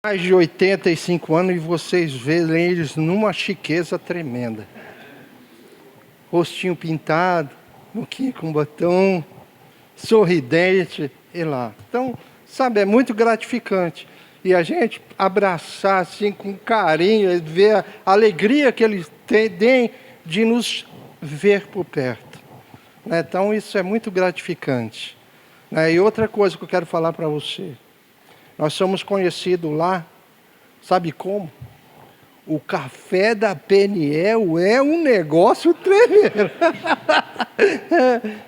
Mais de 85 anos e vocês veem eles numa chiqueza tremenda. Rostinho pintado, boquinha com batom, sorridente e lá. Então, sabe, é muito gratificante. E a gente abraçar assim com carinho, ver a alegria que eles têm de nos ver por perto. Então, isso é muito gratificante. E outra coisa que eu quero falar para você. Nós somos conhecidos lá, sabe como? O café da Peniel é um negócio tremendo.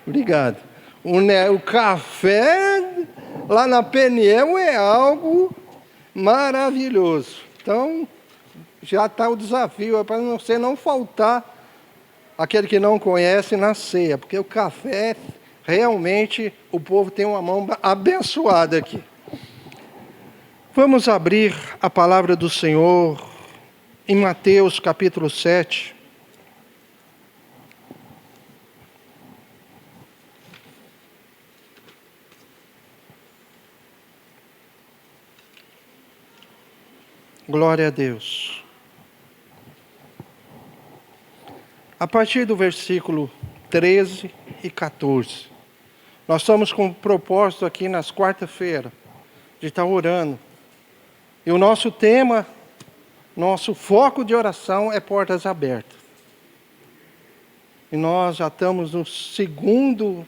Obrigado. O café lá na Peniel é algo maravilhoso. Então, já está o desafio, é para você não faltar aquele que não conhece na ceia, porque o café, realmente, o povo tem uma mão abençoada aqui. Vamos abrir a palavra do Senhor em Mateus capítulo 7. Glória a Deus. A partir do versículo 13 e 14. Nós estamos com um propósito aqui nas quarta-feiras de estar orando. E o nosso tema, nosso foco de oração é portas abertas. E nós já estamos no segundo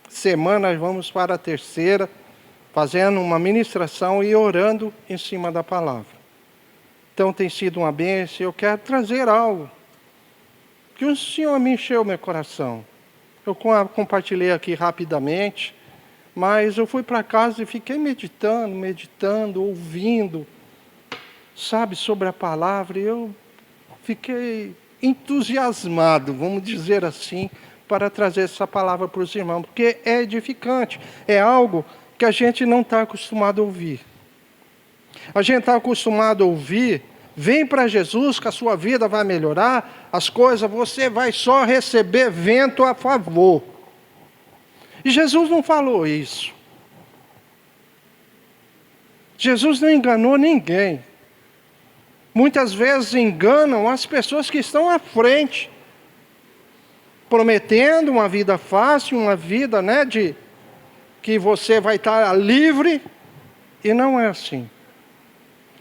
semana, vamos para a terceira, fazendo uma ministração e orando em cima da palavra. Então tem sido uma bênção. Eu quero trazer algo que o Senhor me encheu meu coração. Eu compartilhei aqui rapidamente. Mas eu fui para casa e fiquei meditando, ouvindo, sabe, sobre a palavra. E eu fiquei entusiasmado, vamos dizer assim, para trazer essa palavra para os irmãos. Porque é edificante, é algo que a gente não está acostumado a ouvir. A gente está acostumado a ouvir, vem para Jesus que a sua vida vai melhorar, as coisas, você vai só receber vento a favor. E Jesus não falou isso. Jesus não enganou ninguém. Muitas vezes enganam as pessoas que estão à frente, prometendo uma vida fácil, uma vida, de que você vai estar livre, e não é assim.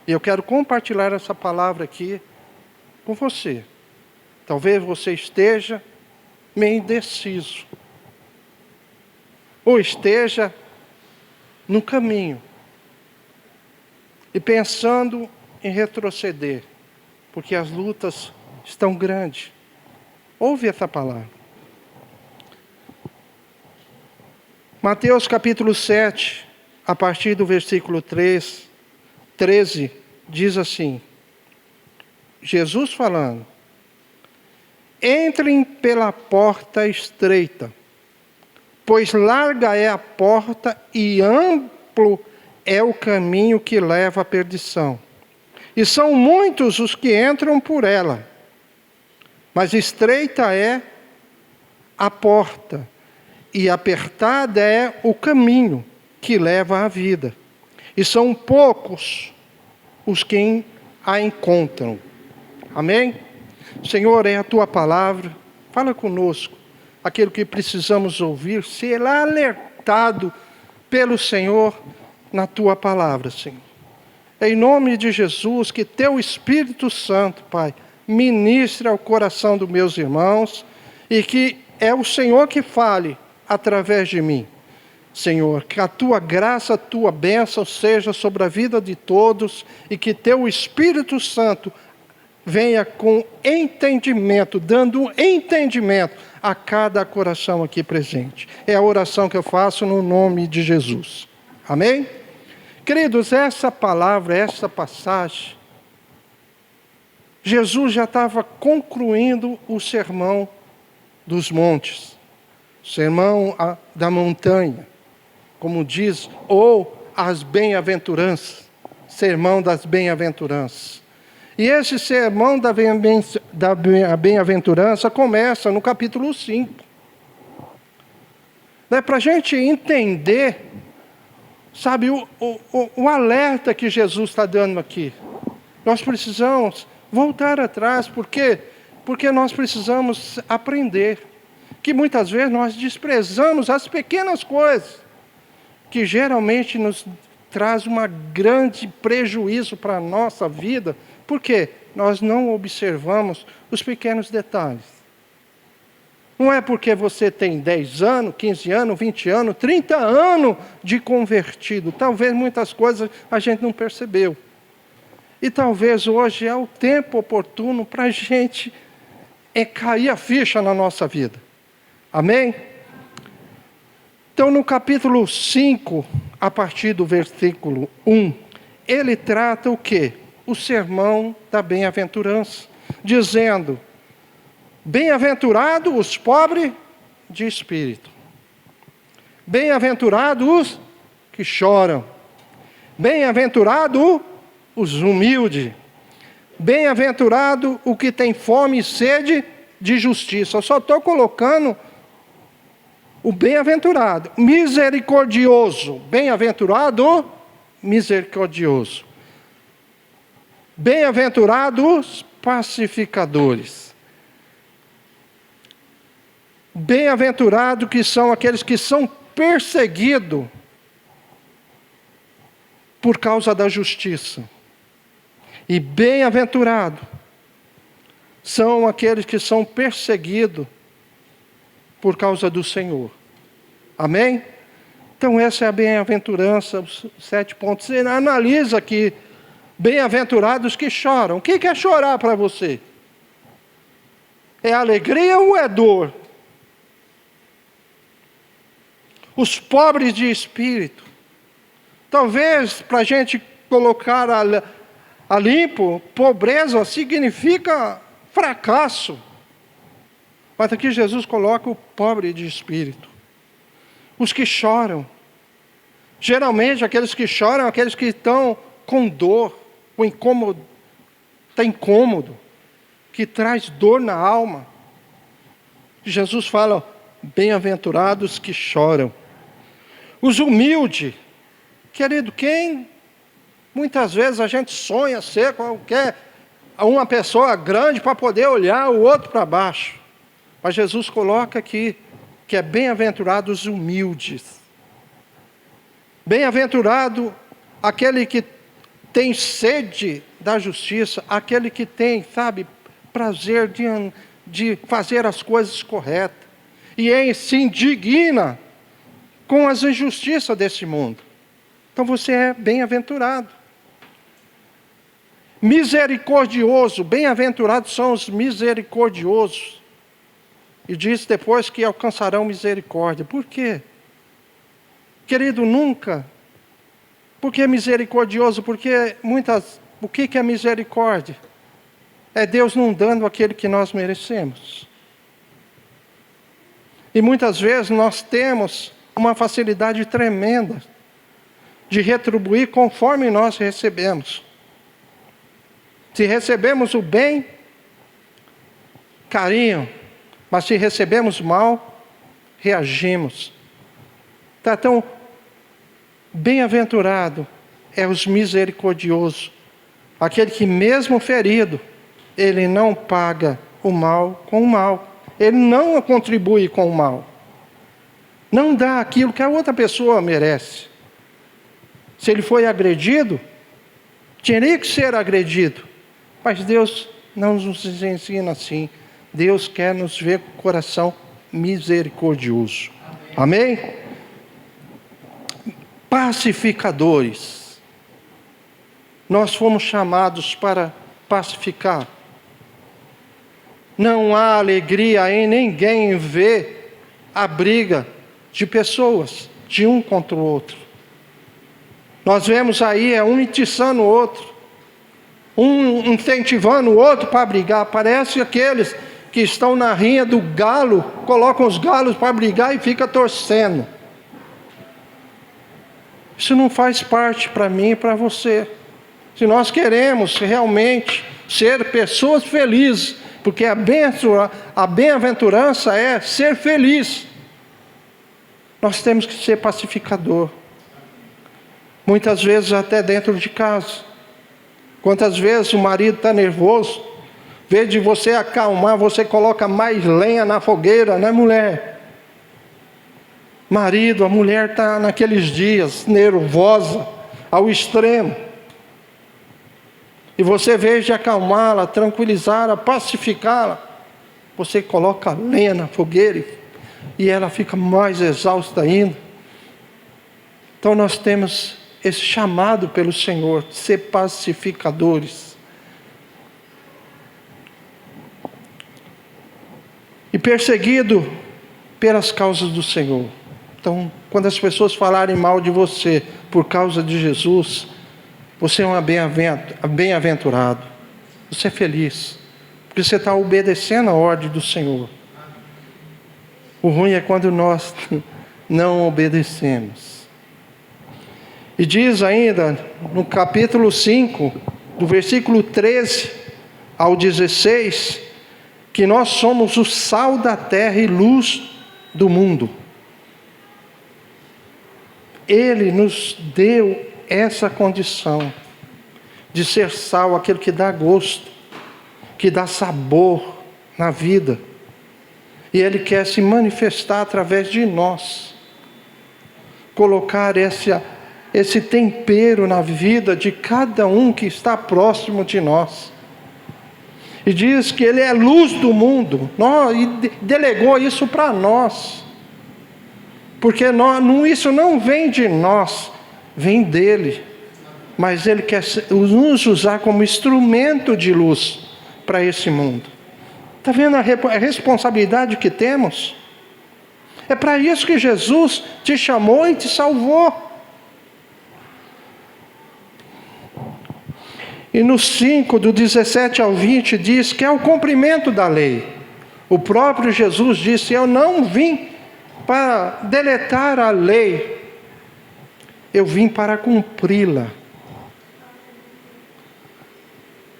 E eu quero compartilhar essa palavra aqui com você. Talvez você esteja meio indeciso, ou esteja no caminho e pensando em retroceder, porque as lutas estão grandes. Ouve essa palavra. Mateus capítulo 7, a partir do versículo 13, diz assim, Jesus falando: entrem pela porta estreita, pois larga é a porta e amplo é o caminho que leva à perdição. E são muitos os que entram por ela. Mas estreita é a porta e apertada é o caminho que leva à vida. E são poucos os que a encontram. Amém? Senhor, é a tua palavra. Fala conosco. Aquilo que precisamos ouvir, ser alertado pelo Senhor na tua palavra, Senhor. Em nome de Jesus, que teu Espírito Santo, Pai, ministre ao coração dos meus irmãos e que é o Senhor que fale através de mim. Senhor, que a tua graça, a tua bênção seja sobre a vida de todos e que teu Espírito Santo venha com entendimento, dando entendimento a cada coração aqui presente. É a oração que eu faço no nome de Jesus. Amém? Queridos, essa palavra, essa passagem, Jesus já estava concluindo o sermão dos montes, o sermão da montanha, como diz, ou as bem-aventuranças, sermão das bem-aventuranças. E esse sermão da bem-aventurança começa no capítulo 5. Para a gente entender Sabe, o alerta que Jesus está dando aqui. Nós precisamos voltar atrás, por quê? Porque nós precisamos aprender que muitas vezes nós desprezamos as pequenas coisas, que geralmente nos traz um grande prejuízo para a nossa vida, porque nós não observamos os pequenos detalhes. Não é porque você tem 10 anos, 15 anos, 20 anos, 30 anos de convertido. Talvez muitas coisas a gente não percebeu. E talvez hoje é o tempo oportuno para a gente cair a ficha na nossa vida. Amém? Então, no capítulo 5, a partir do versículo 1, ele trata o quê? O sermão da bem-aventurança, dizendo: bem-aventurados os pobres de espírito, bem-aventurados os que choram, bem-aventurados os humildes, bem-aventurado o que tem fome e sede de justiça. Eu só estou colocando o bem-aventurado, misericordioso, bem-aventurado, misericordioso. Bem-aventurados pacificadores. Bem-aventurado que são aqueles que são perseguidos por causa da justiça. E bem-aventurado são aqueles que são perseguidos por causa do Senhor. Amém? Então essa é a bem-aventurança, os 7 pontos. Você analisa aqui, bem-aventurados que choram. O que é chorar para você? É alegria ou é dor? Os pobres de espírito. Talvez para a gente colocar a limpo, pobreza significa fracasso. Mas aqui Jesus coloca o pobre de espírito. Os que choram. Geralmente aqueles que choram, aqueles que estão com dor, com incômodo, está incômodo, que traz dor na alma. Jesus fala, bem-aventurados que choram. Os humildes, querido, quem muitas vezes a gente sonha ser uma pessoa grande para poder olhar o outro para baixo. Mas Jesus coloca aqui que é bem-aventurado os humildes. Bem-aventurado aquele que tem sede da justiça, aquele que tem, prazer de fazer as coisas corretas. E se indigna com as injustiças desse mundo. Então você é bem-aventurado. Misericordioso, bem-aventurados são os misericordiosos. E diz depois que alcançarão misericórdia. Por quê? Querido, nunca. Porque é misericordioso? Porque o que é misericórdia? É Deus não dando aquele que nós merecemos. E muitas vezes nós temos uma facilidade tremenda de retribuir conforme nós recebemos. Se recebemos o bem, carinho. Mas se recebemos mal, reagimos. Então, bem-aventurado é os misericordiosos. Aquele que mesmo ferido, ele não paga o mal com o mal. Ele não contribui com o mal. Não dá aquilo que a outra pessoa merece. Se ele foi agredido, teria que ser agredido. Mas Deus não nos ensina assim. Deus quer nos ver com o coração misericordioso. Amém? Pacificadores. Nós fomos chamados para pacificar. Não há alegria em ninguém ver a briga de pessoas, de um contra o outro. Nós vemos aí, um atiçando o outro, um incentivando o outro para brigar. Parece aqueles que estão na rinha do galo, colocam os galos para brigar e fica torcendo. Isso não faz parte para mim e para você. Se nós queremos realmente ser pessoas felizes, porque a bem-aventurança é ser feliz, nós temos que ser pacificador. Muitas vezes até dentro de casa. Quantas vezes o marido está nervoso, em vez de você acalmar, você coloca mais lenha na fogueira, né, mulher? Marido, a mulher está naqueles dias nervosa ao extremo. E você, em vez de acalmá-la, tranquilizá-la, pacificá-la, você coloca lenha na fogueira e ela fica mais exausta ainda. Então nós temos esse chamado pelo Senhor, ser pacificadores. E perseguido pelas causas do Senhor. Então, quando as pessoas falarem mal de você por causa de Jesus, você é um bem-aventurado. Você é feliz, porque você está obedecendo a ordem do Senhor. O ruim é quando nós não obedecemos. E diz ainda, no capítulo 5, do versículo 13 ao 16, que nós somos o sal da terra e luz do mundo. Ele nos deu essa condição de ser sal, aquele que dá gosto, que dá sabor na vida. E Ele quer se manifestar através de nós, colocar esse tempero na vida de cada um que está próximo de nós. E diz que Ele é luz do mundo, e delegou isso para nós, porque isso não vem de nós, vem dEle, mas Ele quer nos usar como instrumento de luz para esse mundo. Está vendo a responsabilidade que temos? É para isso que Jesus te chamou e te salvou. E no 5, do 17 ao 20, diz que é o cumprimento da lei. O próprio Jesus disse: eu não vim para deletar a lei, eu vim para cumpri-la.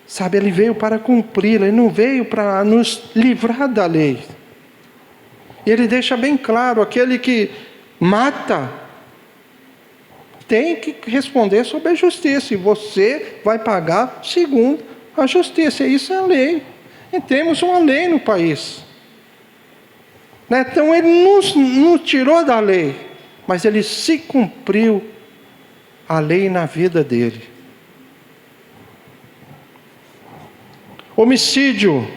Sabe, Ele veio para cumpri-la, Ele não veio para nos livrar da lei. Ele deixa bem claro, aquele que mata tem que responder sobre a justiça, e você vai pagar segundo a justiça. Isso é a lei. E temos uma lei no país. Então Ele nos tirou da lei, mas Ele se cumpriu a lei na vida dele. Homicídio,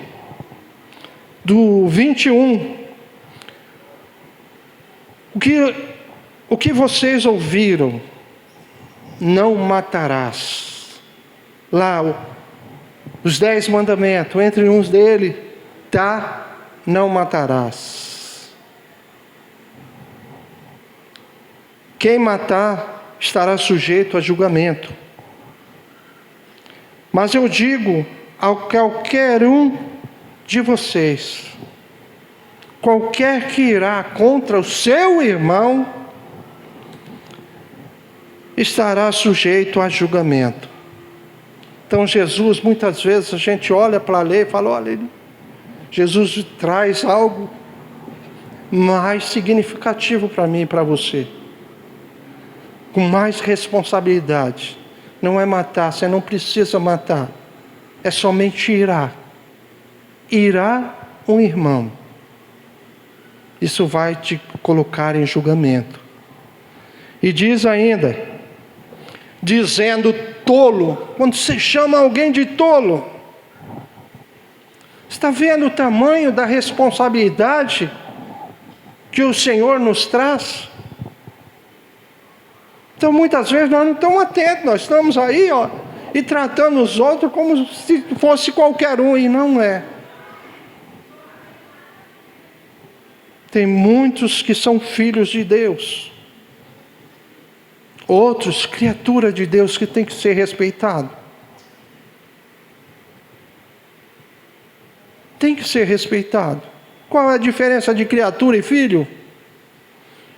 do 21. O que vocês ouviram? Não matarás. Lá, os 10 mandamentos, entre uns dele, não matarás. Quem matar estará sujeito a julgamento. Mas eu digo a qualquer um de vocês, qualquer que irá contra o seu irmão, estará sujeito a julgamento. Então Jesus, muitas vezes a gente olha para a lei e fala: olha, Jesus traz algo mais significativo para mim e para você, com mais responsabilidade. Não é matar, você não precisa matar, é somente irá um irmão. Isso vai te colocar em julgamento. E diz ainda, dizendo tolo, quando você chama alguém de tolo, está vendo o tamanho da responsabilidade que o Senhor nos traz? Então muitas vezes nós não estamos atentos, nós estamos aí e tratando os outros como se fosse qualquer um, e não é. Tem muitos que são filhos de Deus, outros, criatura de Deus, que tem que ser respeitado. Tem que ser respeitado. Qual é a diferença de criatura e filho?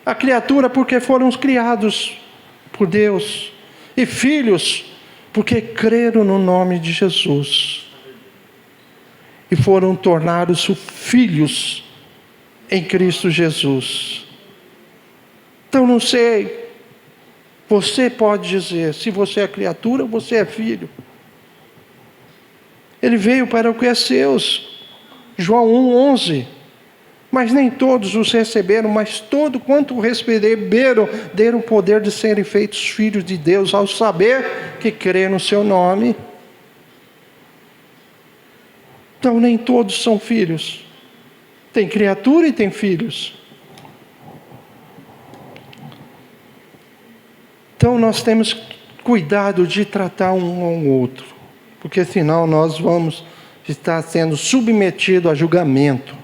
A criatura porque foram criados por Deus, e filhos porque creram no nome de Jesus e foram tornados filhos em Cristo Jesus. Então não sei Você pode dizer, se você é criatura, você é filho. Ele veio para o que é seus. João 1:11. Mas nem todos os receberam, mas todo quanto o receberam, deram o poder de serem feitos filhos de Deus, ao saber que crê no seu nome. Então nem todos são filhos. Tem criatura e tem filhos. Então nós temos cuidado de tratar um ao outro, porque senão nós vamos estar sendo submetidos a julgamento.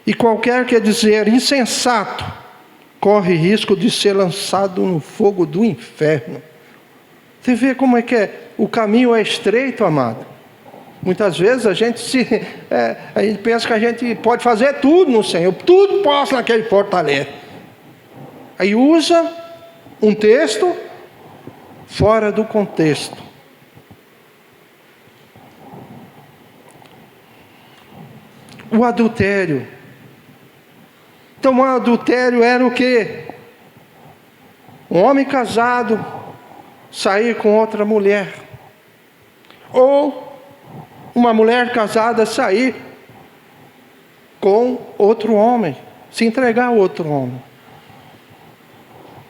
E qualquer que dizer insensato, corre risco de ser lançado no fogo do inferno. Você vê como é que é? O caminho é estreito, amado. Muitas vezes a gente pensa que a gente pode fazer tudo no Senhor, tudo posso naquele fortalece. Aí usa um texto fora do contexto. O adultério. Então o adultério era o quê? Um homem casado sair com outra mulher. Ou uma mulher casada sair com outro homem, se entregar a outro homem.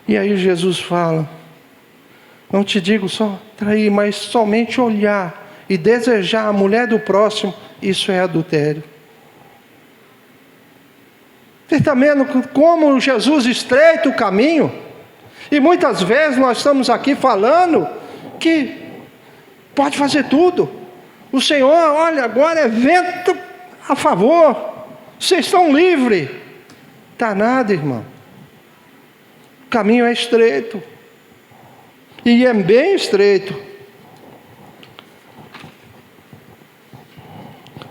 E aí Jesus fala, não te digo só trair, mas somente olhar e desejar a mulher do próximo, isso é adultério. Você está vendo como Jesus estreita o caminho? E muitas vezes nós estamos aqui falando que pode fazer tudo. O Senhor, olha, agora é vento a favor. Vocês estão livres. Está nada, irmão. O caminho é estreito. E é bem estreito.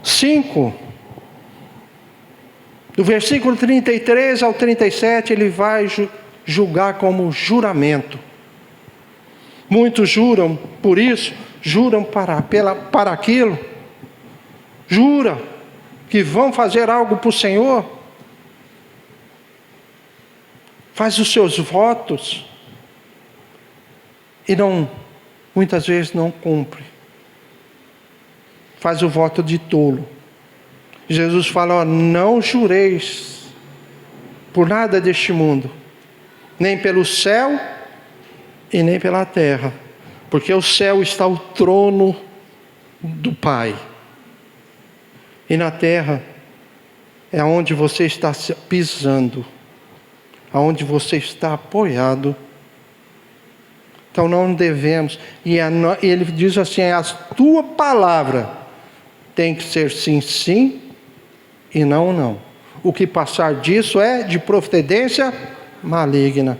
5. Do versículo 33 ao 37, ele vai julgar como juramento. Muitos juram, por isso, juram para aquilo. Jura que vão fazer algo para o Senhor. Faz os seus votos. E muitas vezes não cumpre. Faz o voto de tolo. Jesus fala, não jureis por nada deste mundo, nem pelo céu e nem pela terra, porque o céu está o trono do Pai, e na terra é onde você está pisando, aonde você está apoiado. Então não devemos, e ele diz assim, a tua palavra tem que ser sim, sim, e não, não. O que passar disso é de procedência maligna.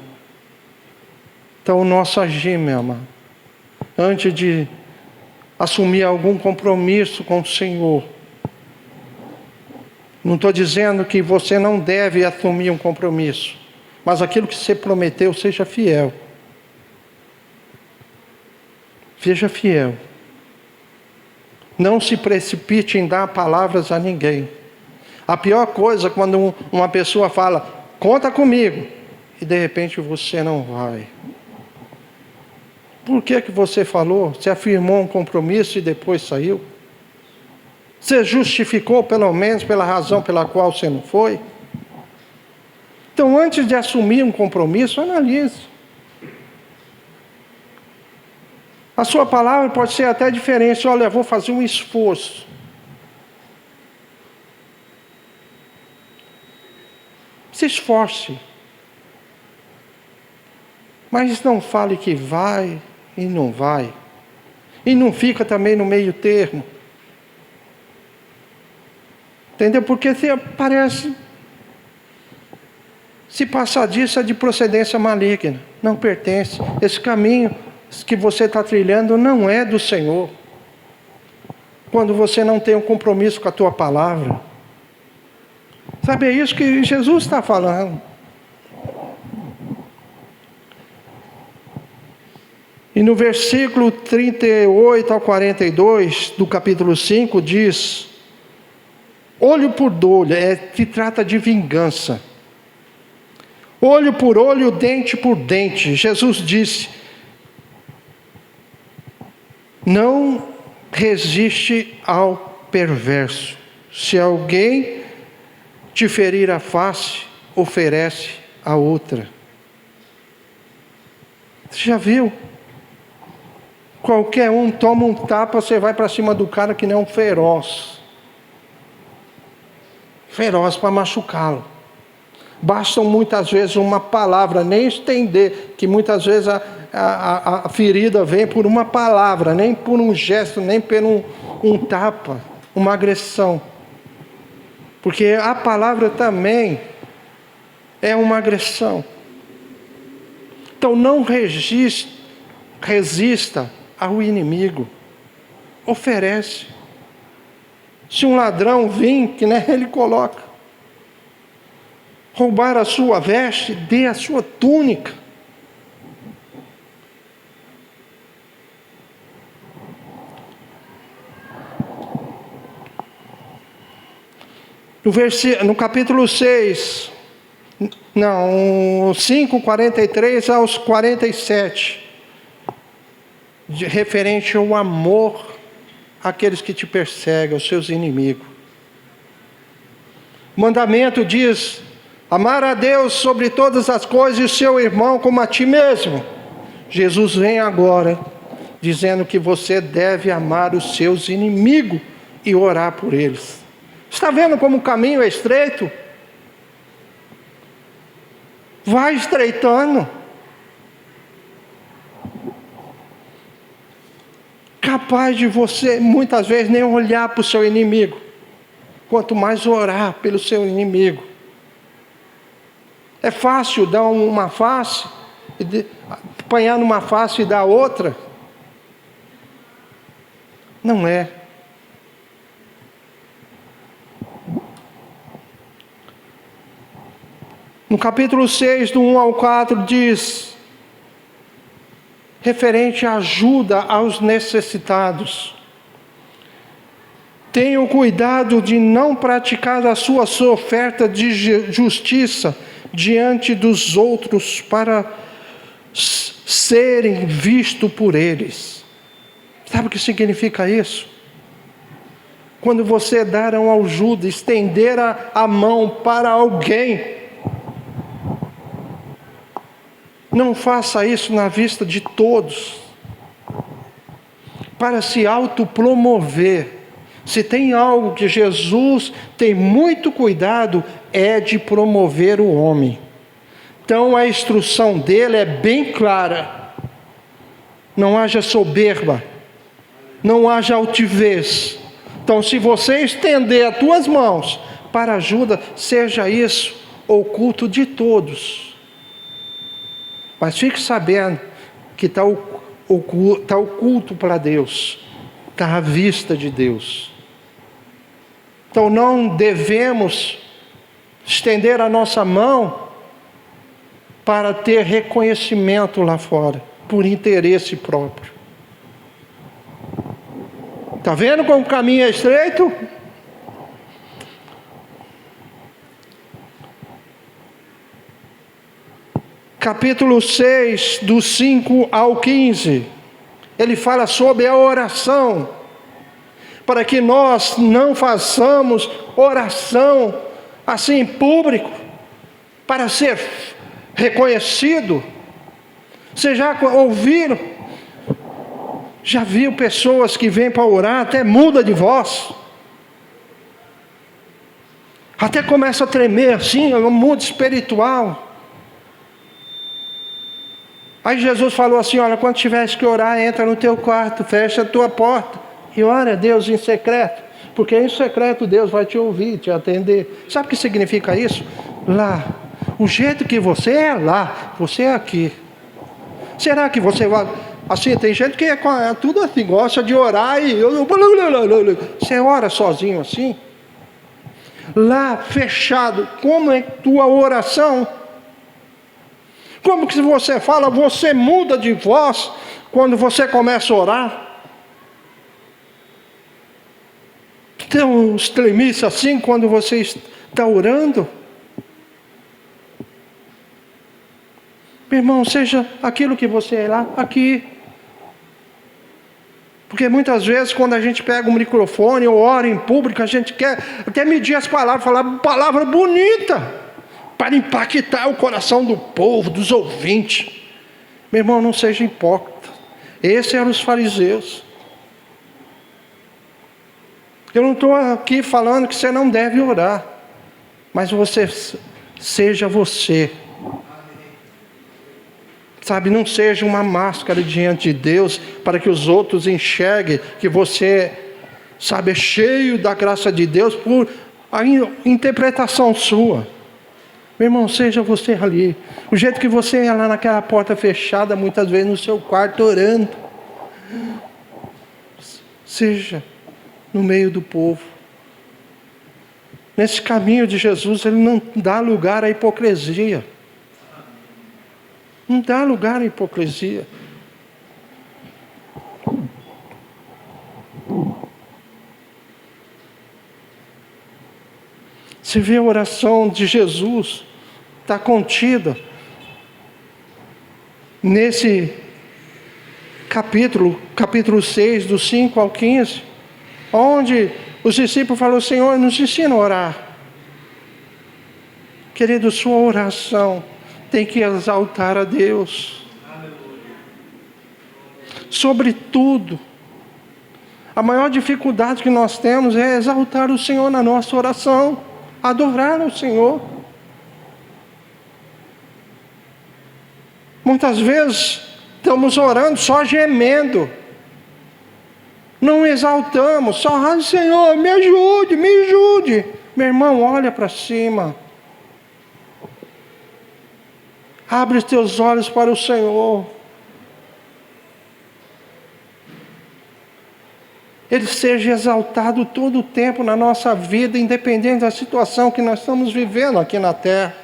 Então o nosso agir, meu amado, antes de assumir algum compromisso com o Senhor, não estou dizendo que você não deve assumir um compromisso, mas aquilo que você prometeu, seja fiel. Seja fiel. Não se precipite em dar palavras a ninguém. A pior coisa é quando uma pessoa fala, conta comigo, e de repente você não vai. Por que você falou? Você afirmou um compromisso e depois saiu? Você justificou pelo menos pela razão pela qual você não foi? Então antes de assumir um compromisso, analise. A sua palavra pode ser até diferente. Olha, eu vou fazer um esforço. Se esforce. Mas não fale que vai e não vai. E não fica também no meio termo. Entendeu? Porque parece... Se passar disso é de procedência maligna. Não pertence. Esse caminho que você está trilhando não é do Senhor. Quando você não tem um compromisso com a tua palavra. Sabe, é isso que Jesus está falando. E no versículo 38 ao 42 do capítulo 5 diz: olho por olho, que trata de vingança. olho por olho, dente por dente. Jesus disse: não resiste ao perverso. Se alguém te ferir a face, oferece a outra. Você já viu? Qualquer um toma um tapa, você vai para cima do cara que nem um feroz. Feroz para machucá-lo. Basta muitas vezes uma palavra, nem estender, que muitas vezes a ferida vem por uma palavra, nem por um gesto, nem por um tapa, uma agressão. Porque a palavra também é uma agressão. Então não resista ao inimigo. Oferece. Se um ladrão vir, que nem ele coloca, roubar a sua veste, dê a sua túnica. No capítulo 6, 5, 43 aos 47, referente ao amor àqueles que te perseguem, aos seus inimigos. O mandamento diz: amar a Deus sobre todas as coisas e o seu irmão como a ti mesmo. Jesus vem agora dizendo que você deve amar os seus inimigos e orar por eles. Está vendo como o caminho é estreito? Vai estreitando. Capaz de você, muitas vezes, nem olhar para o seu inimigo. Quanto mais orar pelo seu inimigo. É fácil dar uma face, apanhar numa face e dar outra? Não é. No capítulo 6, do 1 ao 4, diz, referente à ajuda aos necessitados: tenham cuidado de não praticar a sua oferta de justiça diante dos outros para serem vistos por eles. Sabe o que significa isso? Quando você dar uma ajuda, estender a mão para alguém, não faça isso na vista de todos, para se autopromover. Se tem algo que Jesus tem muito cuidado, é de promover o homem. Então a instrução dele é bem clara: não haja soberba, não haja altivez. Então, se você estender as tuas mãos para ajuda, seja isso o culto de todos. Mas fique sabendo que está o culto para Deus, está à vista de Deus. Então não devemos estender a nossa mão para ter reconhecimento lá fora, por interesse próprio. Está vendo como o caminho é estreito? Capítulo 6, do 5 ao 15, ele fala sobre a oração, para que nós não façamos oração assim em público, para ser reconhecido. Vocês já ouviram? Já viu pessoas que vêm para orar, até muda de voz, até começa a tremer assim, é um mundo espiritual. Aí Jesus falou assim: olha, quando tiveres que orar, entra no teu quarto, fecha a tua porta e ora a Deus em secreto, porque em secreto Deus vai te ouvir, te atender. Sabe o que significa isso? Lá, o jeito que você é lá, você é aqui. Será que você vai... Assim, tem gente que é tudo assim, gosta de orar e... Você ora sozinho assim? Lá, fechado, como é tua oração? Como que você fala, você muda de voz quando você começa a orar? Tem uns tremiços assim quando você está orando? Meu irmão, seja aquilo que você é lá, aqui. Porque muitas vezes quando a gente pega um microfone ou ora em público, a gente quer até medir as palavras, falar palavra bonita, para impactar o coração do povo, dos ouvintes. Meu irmão, não seja hipócrita. Esses eram os fariseus. Eu não estou aqui falando que você não deve orar, mas você seja você. Sabe, não seja uma máscara diante de Deus para que os outros enxerguem que você, sabe, é cheio da graça de Deus por a interpretação sua. Meu irmão, seja você ali. O jeito que você é lá naquela porta fechada, muitas vezes no seu quarto orando. Seja no meio do povo. Nesse caminho de Jesus, ele não dá lugar à hipocrisia. Não dá lugar à hipocrisia. Você vê a oração de Jesus, está contida nesse capítulo 6, do 5 ao 15, onde os discípulos falaram: Senhor, nos ensina a orar. Querido, sua oração tem que exaltar a Deus. Sobretudo, a maior dificuldade que nós temos é exaltar o Senhor na nossa oração, adorar o Senhor. Muitas vezes estamos orando só gemendo, não exaltamos, só: Senhor, me ajude, me ajude. Meu irmão, olha para cima. Abre os teus olhos para o Senhor. Ele seja exaltado todo o tempo na nossa vida, independente da situação que nós estamos vivendo aqui na terra.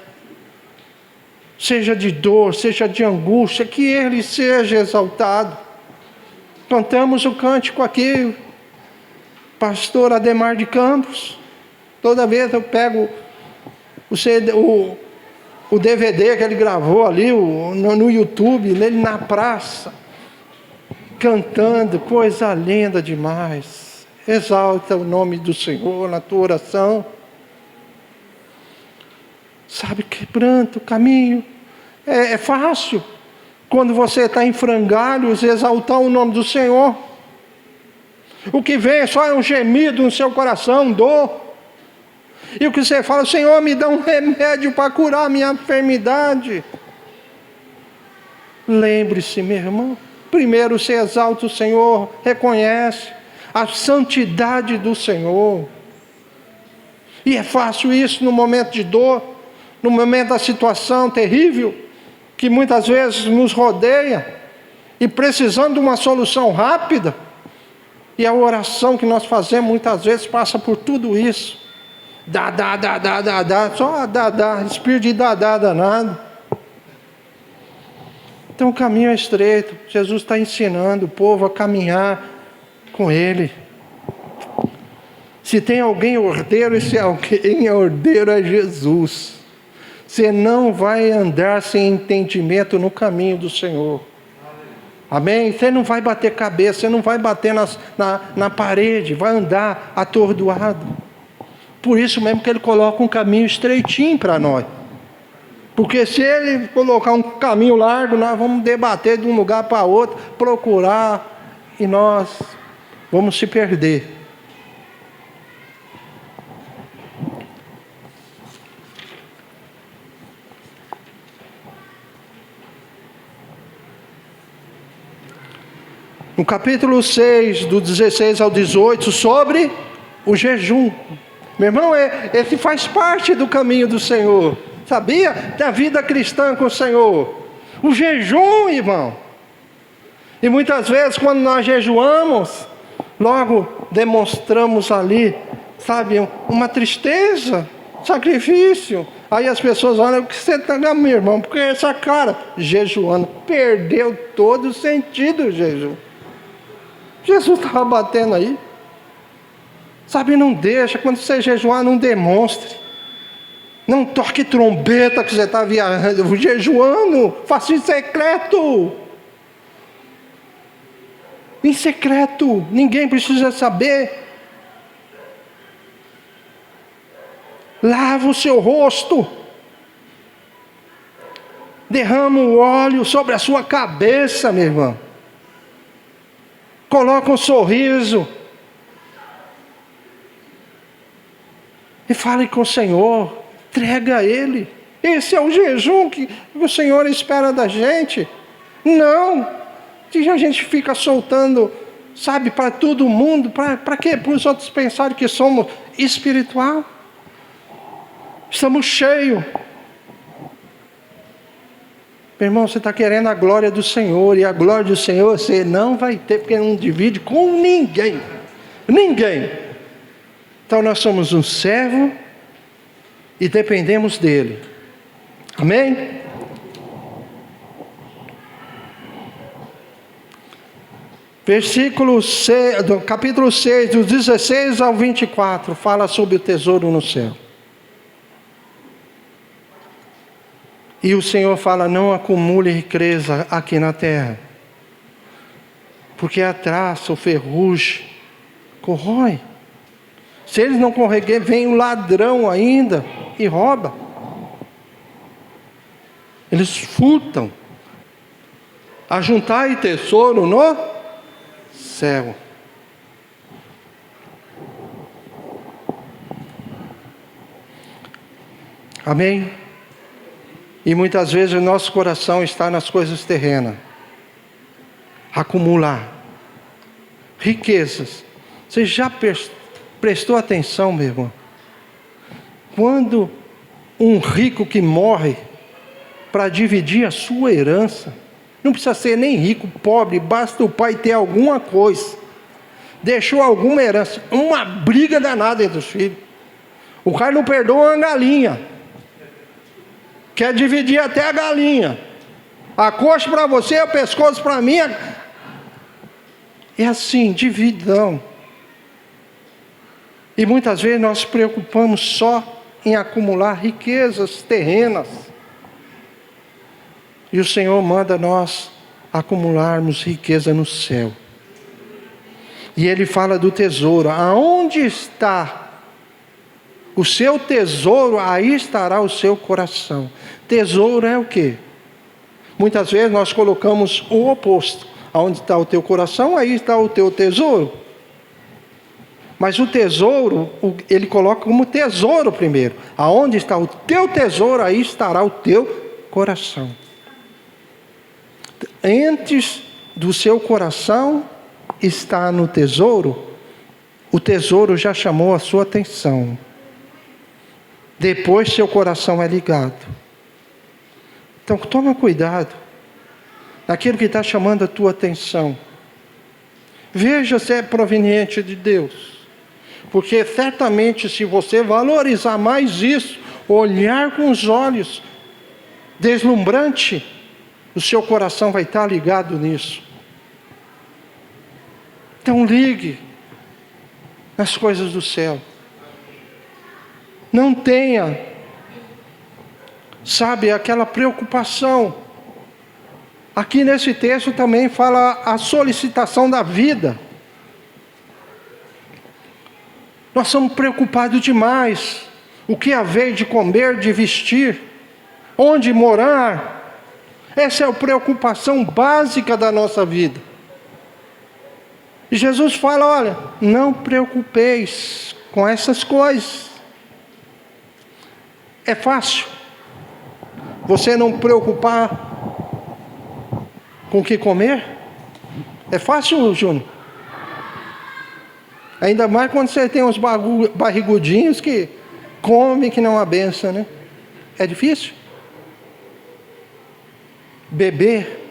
Seja de dor, seja de angústia, que Ele seja exaltado. Cantamos o cântico aqui, pastor Ademar de Campos. Toda vez eu pego o DVD que ele gravou ali no YouTube, nele na praça, cantando, coisa linda demais. Exalta o nome do Senhor na tua oração. Sabe, quebrando o caminho. É fácil, quando você está em frangalhos, exaltar o nome do Senhor. O que vem só é um gemido no seu coração, dor. E o que você fala: Senhor, me dá um remédio para curar a minha enfermidade. Lembre-se, meu irmão, primeiro você exalta o Senhor, reconhece a santidade do Senhor. E é fácil isso no momento de dor, no momento da situação terrível, que muitas vezes nos rodeia, e precisando de uma solução rápida. E a oração que nós fazemos muitas vezes passa por tudo isso. Dá, só dá, espírito de dá danado. Então o caminho é estreito. Jesus está ensinando o povo a caminhar com Ele. Se tem alguém ordeiro, esse alguém ordeiro é Jesus. Você não vai andar sem entendimento no caminho do Senhor. Amém? Você não vai bater cabeça, você não vai bater na parede, vai andar atordoado. Por isso mesmo que Ele coloca um caminho estreitinho para nós. Porque se Ele colocar um caminho largo, nós vamos debater de um lugar para outro, procurar, e nós vamos se perder. No capítulo 6, do 16 ao 18, sobre o jejum. Meu irmão, esse faz parte do caminho do Senhor. Sabia? Da vida cristã com o Senhor. O jejum, irmão. E muitas vezes quando nós jejuamos, logo demonstramos ali, sabe, uma tristeza, sacrifício. Aí as pessoas olham: o que você está, meu irmão? Porque essa cara, jejuando, perdeu todo o sentido o jejum. Jesus estava batendo aí. Sabe, não deixa, quando você jejuar, não demonstre. Não toque trombeta que você está jejuando. Faça em secreto. Em secreto. Ninguém precisa saber. Lava o seu rosto. Derrama o óleo sobre a sua cabeça, meu irmão. Coloca um sorriso. E fale com o Senhor. Entrega a Ele. Esse é o jejum que o Senhor espera da gente. Não. Que a gente fica soltando, sabe, para todo mundo. Para quê? Para os outros pensarem que somos espiritual. Estamos cheios. Meu irmão, você está querendo a glória do Senhor. E a glória do Senhor você não vai ter, porque não divide com ninguém. Ninguém. Então nós somos um servo e dependemos dele. Amém? Versículo 6, do capítulo 6, dos 16 ao 24, fala sobre o tesouro no céu. E o Senhor fala, não acumule riqueza aqui na terra, porque a traça, o ferrugem, corrói. Se eles não corrigem, vem o ladrão ainda e rouba. Eles furtam. Ajuntai tesouro no céu. Amém? E muitas vezes o nosso coração está nas coisas terrenas. Acumular riquezas. Você já prestou atenção, meu irmão? Quando um rico que morre para dividir a sua herança, não precisa ser nem rico, pobre, basta o pai ter alguma coisa, deixou alguma herança, uma briga danada entre os filhos. O cara não perdoa uma galinha, quer dividir até a galinha, a coxa para você, o pescoço para mim. É assim, dividão. E muitas vezes nós nos preocupamos só em acumular riquezas terrenas. E o Senhor manda nós acumularmos riqueza no céu. E Ele fala do tesouro. Aonde está o seu tesouro, aí estará o seu coração. Tesouro é o quê? Muitas vezes nós colocamos o oposto. Aonde está o teu coração, aí está o teu tesouro. Mas o tesouro, ele coloca como tesouro primeiro. Aonde está o teu tesouro, aí estará o teu coração. Antes do seu coração está no tesouro, o tesouro já chamou a sua atenção. Depois seu coração é ligado. Então toma cuidado naquilo que está chamando a tua atenção. Veja se é proveniente de Deus. Porque certamente se você valorizar mais isso, olhar com os olhos deslumbrante, o seu coração vai estar ligado nisso. Então ligue nas coisas do céu. Não tenha, sabe, aquela preocupação. Aqui nesse texto também fala a solicitação da vida. Nós somos preocupados demais. O que haver de comer, de vestir, onde morar. Essa é a preocupação básica da nossa vida. E Jesus fala, olha, não preocupeis com essas coisas. É fácil você não preocupar com o que comer? É fácil, Júnior? Ainda mais quando você tem uns barrigudinhos que comem que não é uma benção, né? É difícil? Beber.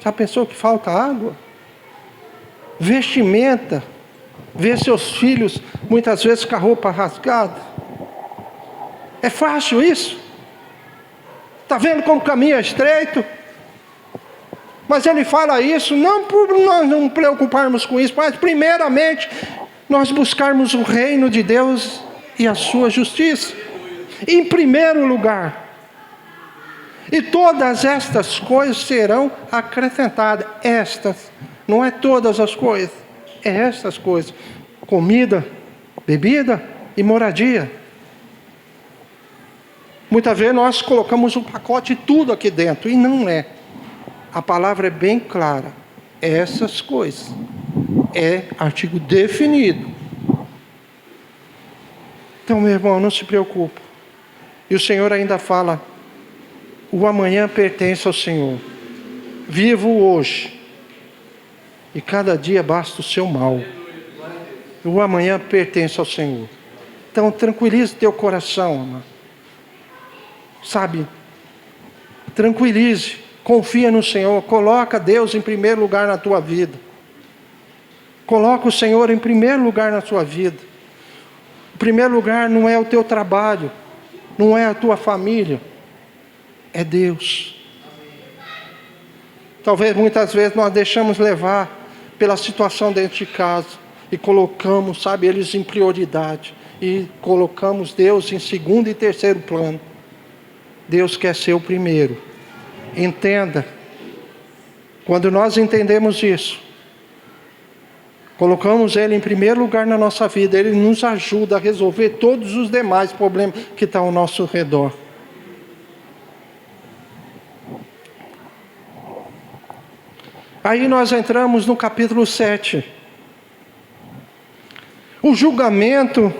Já pensou que falta água? Vestimenta. Ver seus filhos muitas vezes com a roupa rasgada. É fácil isso? Está vendo como o caminho é estreito? Mas ele fala isso não por nós não preocuparmos com isso, mas primeiramente nós buscarmos o reino de Deus e a sua justiça. em primeiro lugar. E todas estas coisas serão acrescentadas. Estas, não é todas as coisas, é estas coisas: comida, bebida e moradia. Muitas vezes nós colocamos um pacote de tudo aqui dentro, e não é. A palavra é bem clara: essas coisas. É artigo definido. Então, meu irmão, não se preocupe. E o Senhor ainda fala: o amanhã pertence ao Senhor. Vivo hoje, e cada dia basta o seu mal. O amanhã pertence ao Senhor. Então, tranquilize teu coração, amado. Sabe? Tranquilize. Confia no Senhor. Coloca Deus em primeiro lugar na tua vida. Coloca o Senhor em primeiro lugar na sua vida. O primeiro lugar não é o teu trabalho, não é a tua família, é Deus. Talvez muitas vezes nós deixamos levar pela situação dentro de casa e colocamos, sabe, eles em prioridade, e colocamos Deus em segundo e terceiro plano. Deus quer ser o primeiro. Entenda, quando nós entendemos isso, colocamos Ele em primeiro lugar na nossa vida, Ele nos ajuda a resolver todos os demais problemas que estão ao nosso redor. Aí nós entramos no capítulo 7. O julgamento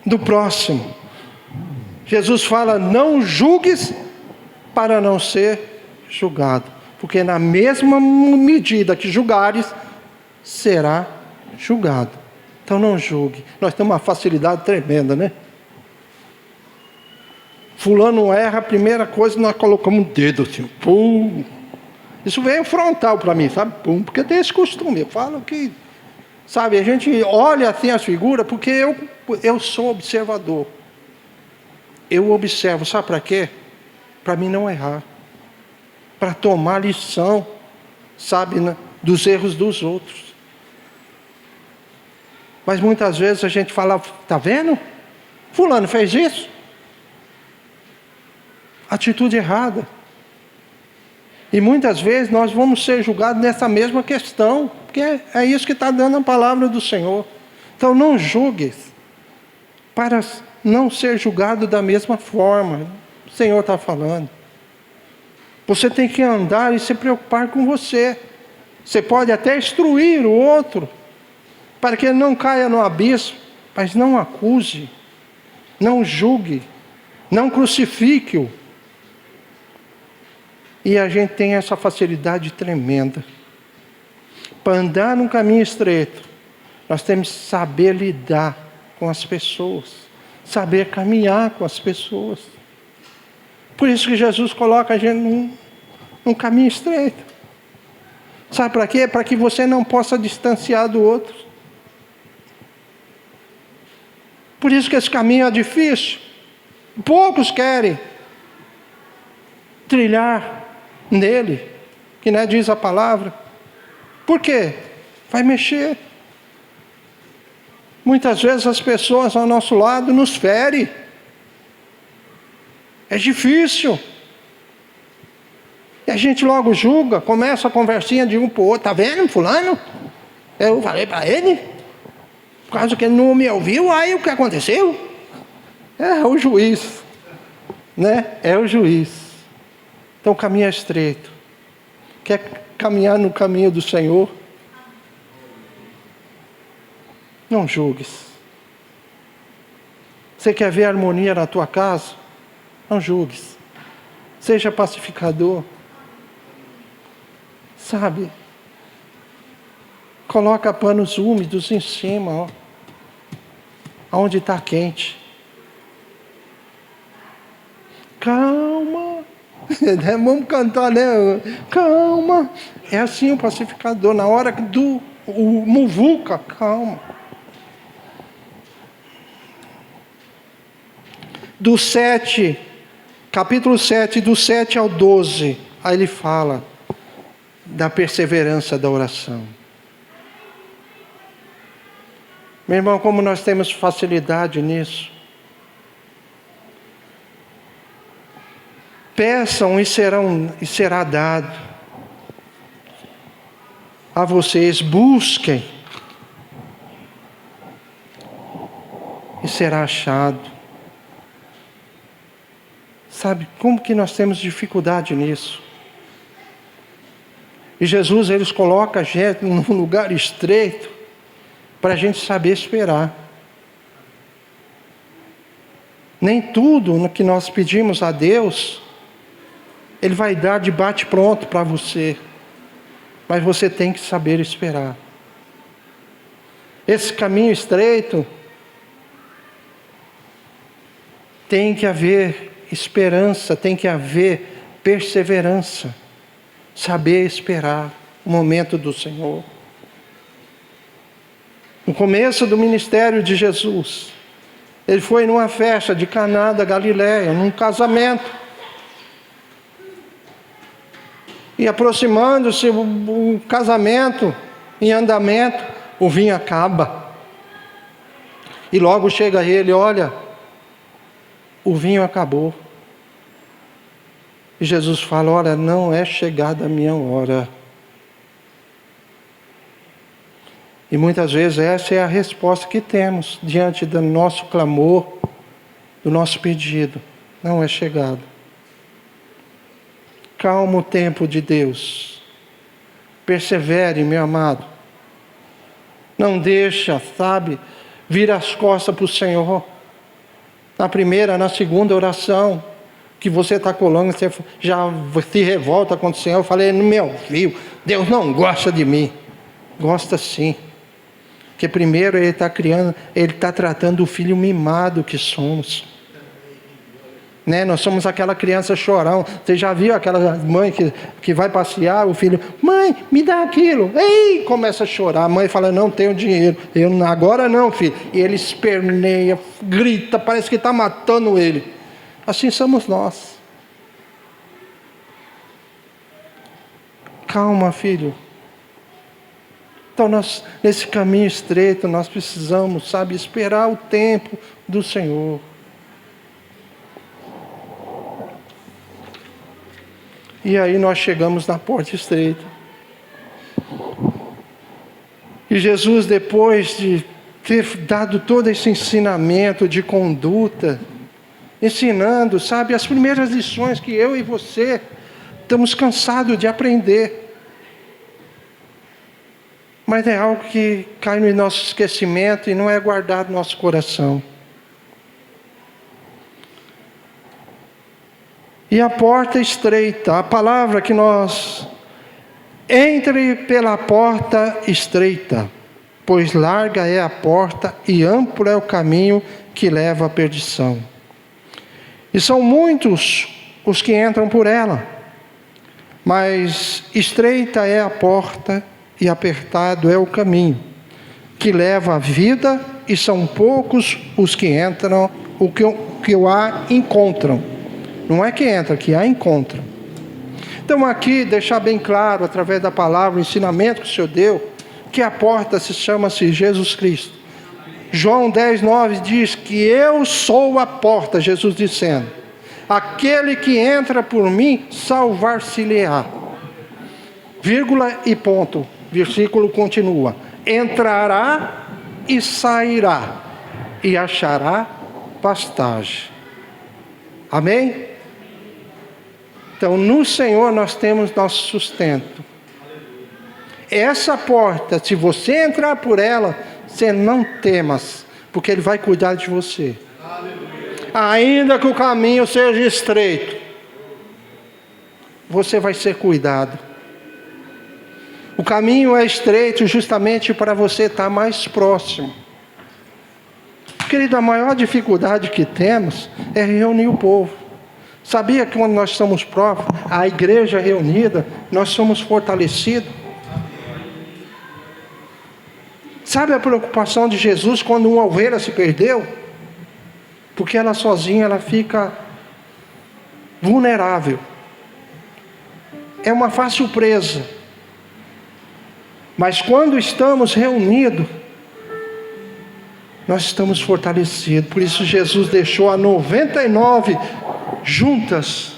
do próximo. Jesus fala: não julgues para não ser julgado, porque na mesma medida que julgares, será julgado. Então não julgue. Nós temos uma facilidade tremenda, né? Fulano erra, a primeira coisa nós colocamos um dedo assim, pum. Isso veio frontal para mim, sabe? Pum, porque tem esse costume. Eu falo que, sabe, a gente olha assim as figuras, porque eu sou observador. Eu observo, sabe para quê? Para mim não errar. Para tomar lição, sabe, dos erros dos outros. Mas muitas vezes a gente fala: tá vendo? Fulano fez isso. Atitude errada. E muitas vezes nós vamos ser julgados nessa mesma questão, porque é isso que está dando a palavra do Senhor. Então não julgues, para não ser julgado da mesma forma. O Senhor está falando. Você tem que andar e se preocupar com você. Você pode até instruir o outro, para que ele não caia no abismo, mas não acuse, não julgue, não crucifique-o. E a gente tem essa facilidade tremenda. Para andar num caminho estreito, nós temos que saber lidar com as pessoas, saber caminhar com as pessoas. Por isso que Jesus coloca a gente num caminho estreito. Sabe para quê? Para que você não possa distanciar do outro. Por isso que esse caminho é difícil. Poucos querem trilhar nele, que não diz a palavra. Por quê? Vai mexer. Muitas vezes as pessoas ao nosso lado nos ferem. É difícil. E a gente logo julga, começa a conversinha de um para o outro. Tá vendo, fulano? Eu falei para ele, por causa que ele não me ouviu, aí o que aconteceu? É o juiz, né? É o juiz. Então o caminho é estreito. Quer caminhar no caminho do Senhor? Não julgues. Você quer ver harmonia na tua casa? Não julgues. Seja pacificador. Sabe? Coloca panos úmidos em cima, ó. Onde está quente. Calma. Vamos cantar, né? Calma. É assim o pacificador. Na hora do muvuca, calma. Do 7, capítulo 7, do 7 ao 12, aí ele fala da perseverança da oração. Meu irmão, como nós temos facilidade nisso. Peçam e será dado a vocês. Busquem e será achado. Sabe como que nós temos dificuldade nisso? E Jesus, Ele coloca a gente num lugar estreito para a gente saber esperar. Nem tudo no que nós pedimos a Deus, Ele vai dar de bate-pronto para você. Mas você tem que saber esperar. Esse caminho estreito, tem que haver esperança, tem que haver perseverança. Saber esperar o momento do Senhor. No começo do ministério de Jesus, Ele foi numa festa de Caná da Galileia, num casamento. E aproximando-se o casamento, em andamento, o vinho acaba. E logo chega ele, olha, o vinho acabou. E Jesus fala, olha, não é chegada a minha hora. E muitas vezes essa é a resposta que temos diante do nosso clamor, do nosso pedido. Não é chegado. Calma o tempo de Deus. Persevere, meu amado. Não deixa, sabe, vira as costas para o Senhor. Na primeira, na segunda oração, que você está colando, você já se revolta contra o Senhor. Eu falei, no meu filho, Deus não gosta de mim. Gosta sim. Porque primeiro Ele está criando, Ele está tratando o filho mimado que somos. Né? Nós somos aquela criança chorão. Você já viu aquela mãe que vai passear, o filho, mãe, me dá aquilo. Ei, começa a chorar. A mãe fala, não tenho dinheiro. Agora não, filho. E ele esperneia, grita, parece que está matando ele. Assim somos nós. Calma, filho. Então, nesse caminho estreito, nós precisamos, sabe, esperar o tempo do Senhor. E aí nós chegamos na porta estreita. E Jesus, depois de ter dado todo esse ensinamento de conduta, ensinando, sabe, as primeiras lições que eu e você estamos cansados de aprender. Mas é algo que cai no nosso esquecimento e não é guardado no nosso coração. E a porta estreita, a palavra que nós... Entre pela porta estreita, pois larga é a porta e amplo é o caminho que leva à perdição. E são muitos os que entram por ela, mas estreita é a porta e apertado é o caminho que leva à vida, e são poucos os que entram, que o a encontram. Não é que entra, que a encontram. Então aqui, deixar bem claro, através da palavra, o ensinamento que o Senhor deu, que a porta chama-se Jesus Cristo. João 10:9 diz que eu sou a porta, Jesus dizendo, aquele que entra por mim, salvar-se-lhe-á. Vírgula e ponto, versículo continua, entrará e sairá, e achará pastagem. Amém? Então, no Senhor nós temos nosso sustento. Essa porta, se você entrar por ela, você não temas, porque Ele vai cuidar de você. Ainda que o caminho seja estreito, você vai ser cuidado. O caminho é estreito justamente para você estar mais próximo. Querido, a maior dificuldade que temos é reunir o povo. Sabia que quando nós somos próprios, a igreja reunida, nós somos fortalecidos? Sabe a preocupação de Jesus quando uma ovelha se perdeu? Porque ela sozinha, ela fica vulnerável. É uma fácil presa. Mas quando estamos reunidos, nós estamos fortalecidos. Por isso Jesus deixou a 99 juntas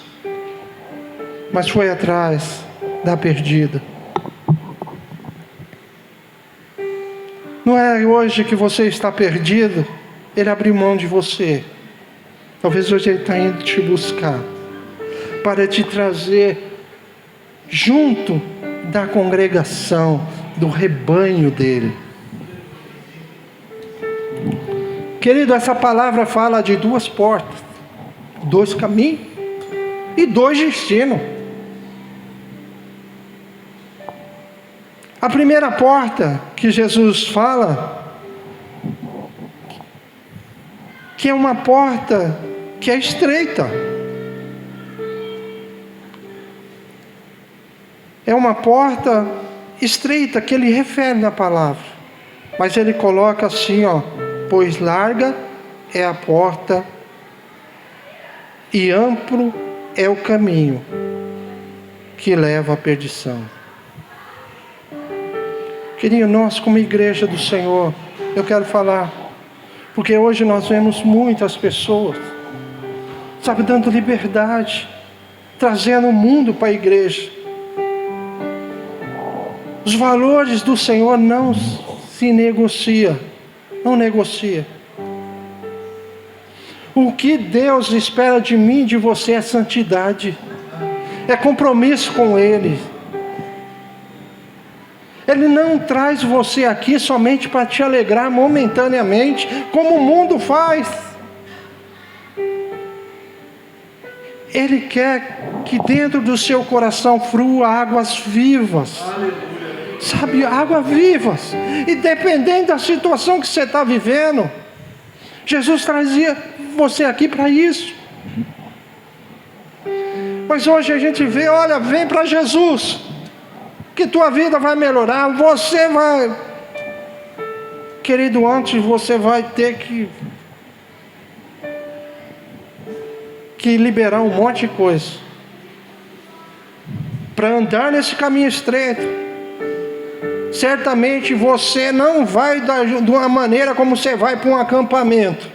mas foi atrás da perdida. Não é hoje que você está perdido, Ele abriu mão de você. Talvez hoje Ele está indo te buscar, para te trazer junto da congregação, do rebanho dEle. Querido, essa palavra fala de duas portas, 2 caminhos e 2 destinos. A primeira porta que Jesus fala, que é uma porta que é estreita. É uma porta estreita que ele refere na palavra. Mas ele coloca assim, pois larga é a porta e amplo é o caminho que leva à perdição. Querido, nós como igreja do Senhor, eu quero falar, porque hoje nós vemos muitas pessoas, dando liberdade, trazendo o mundo para a igreja. Os valores do Senhor não se negocia, não negocia. O que Deus espera de mim e de você é santidade, é compromisso com Ele. Ele não traz você aqui somente para te alegrar momentaneamente, como o mundo faz. Ele quer que dentro do seu coração flua águas vivas. Sabe, águas vivas. Independente da situação que você está vivendo, Jesus trazia você aqui para isso. Mas hoje a gente vê, olha, vem para Jesus, que tua vida vai melhorar, você vai, querido, antes você vai ter que liberar um monte de coisa, para andar nesse caminho estreito. Certamente você não vai de uma maneira como você vai para um acampamento,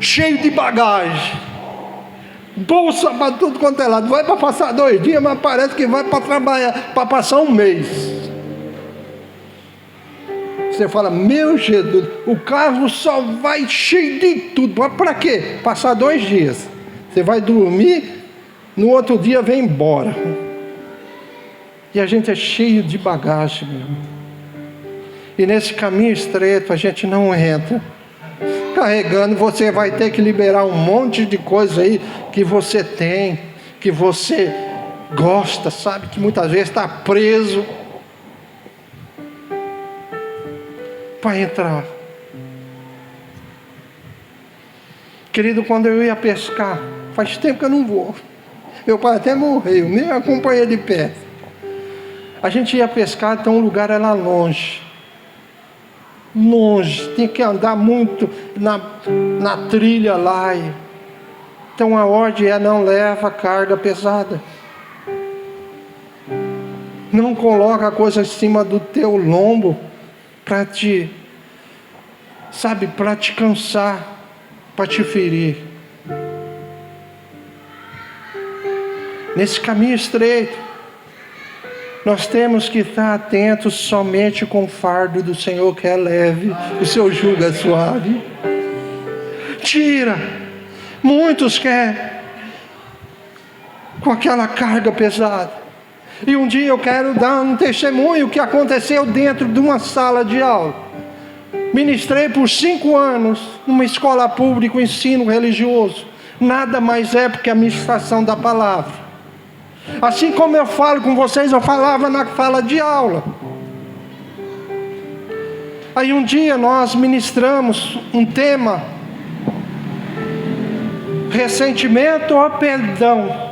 cheio de bagagem, bolsa para tudo quanto é lado, vai para passar 2 dias, mas parece que vai para trabalhar, para passar 1 mês. Você fala, meu Jesus, o carro só vai cheio de tudo, mas para quê? Passar 2 dias, você vai dormir, no outro dia vem embora. E a gente é cheio de bagagem mesmo. E nesse caminho estreito a gente não entra carregando. Você vai ter que liberar um monte de coisa aí que você tem, que você gosta, sabe, que muitas vezes está preso, para entrar. Querido, quando eu ia pescar, faz tempo que eu não vou, meu pai até morreu, nem acompanhei de perto. A gente ia pescar, então o lugar era longe, tinha que andar muito na trilha lá. Então a ordem é: não leva carga pesada, não coloca coisa em cima do teu lombo para te cansar, para te ferir. Nesse caminho estreito, nós temos que estar atentos somente com o fardo do Senhor, que é leve, o seu jugo é suave. Tira. Muitos querem com aquela carga pesada. E um dia eu quero dar um testemunho que aconteceu dentro de uma sala de aula. Ministrei por 5 anos numa escola pública, ensino religioso. Nada mais é porque a ministração da palavra. Assim como eu falo com vocês, eu falava na sala de aula. Aí um dia nós ministramos um tema: ressentimento ou perdão.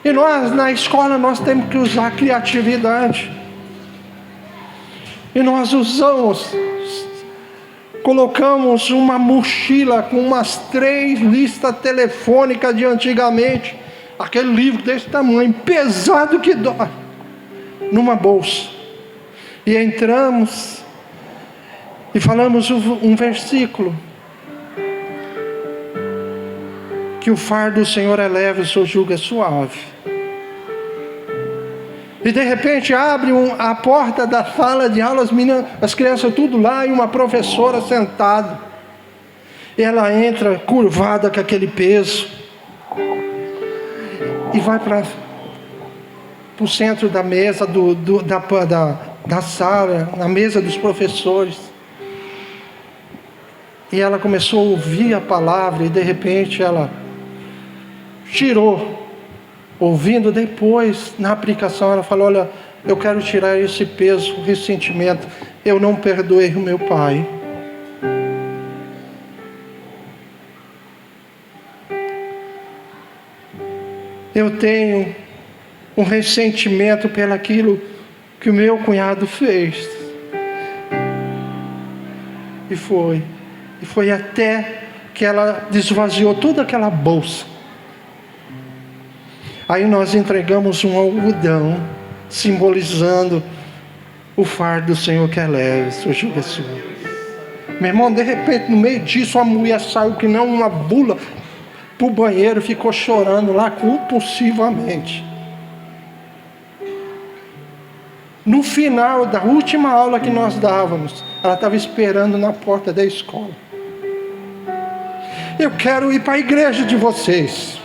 E nós na escola nós temos que usar criatividade. E nós colocamos uma mochila com umas 3 listas telefônicas de antigamente. Aquele livro desse tamanho, pesado que dói, numa bolsa. E entramos e falamos um versículo que o fardo do Senhor é leve, o seu jugo é suave. E de repente abre a porta da sala de aula, as crianças tudo lá e uma professora sentada. E ela entra curvada com aquele peso e vai para o centro da mesa da sala, na mesa dos professores. E ela começou a ouvir a palavra e de repente ela tirou. Ouvindo depois, na aplicação, ela falou: olha, eu quero tirar esse peso, ressentimento. Eu não perdoei o meu pai. Eu tenho um ressentimento pelaquilo que o meu cunhado fez. E foi até que ela desvaziou toda aquela bolsa. Aí nós entregamos um algodão, simbolizando o fardo do Senhor que é leve, seu jugo é suave. Meu irmão, de repente, no meio disso, a mulher saiu que não uma bula para o banheiro, ficou chorando lá compulsivamente. No final da última aula que nós dávamos, ela estava esperando na porta da escola. Eu quero ir para a igreja de vocês.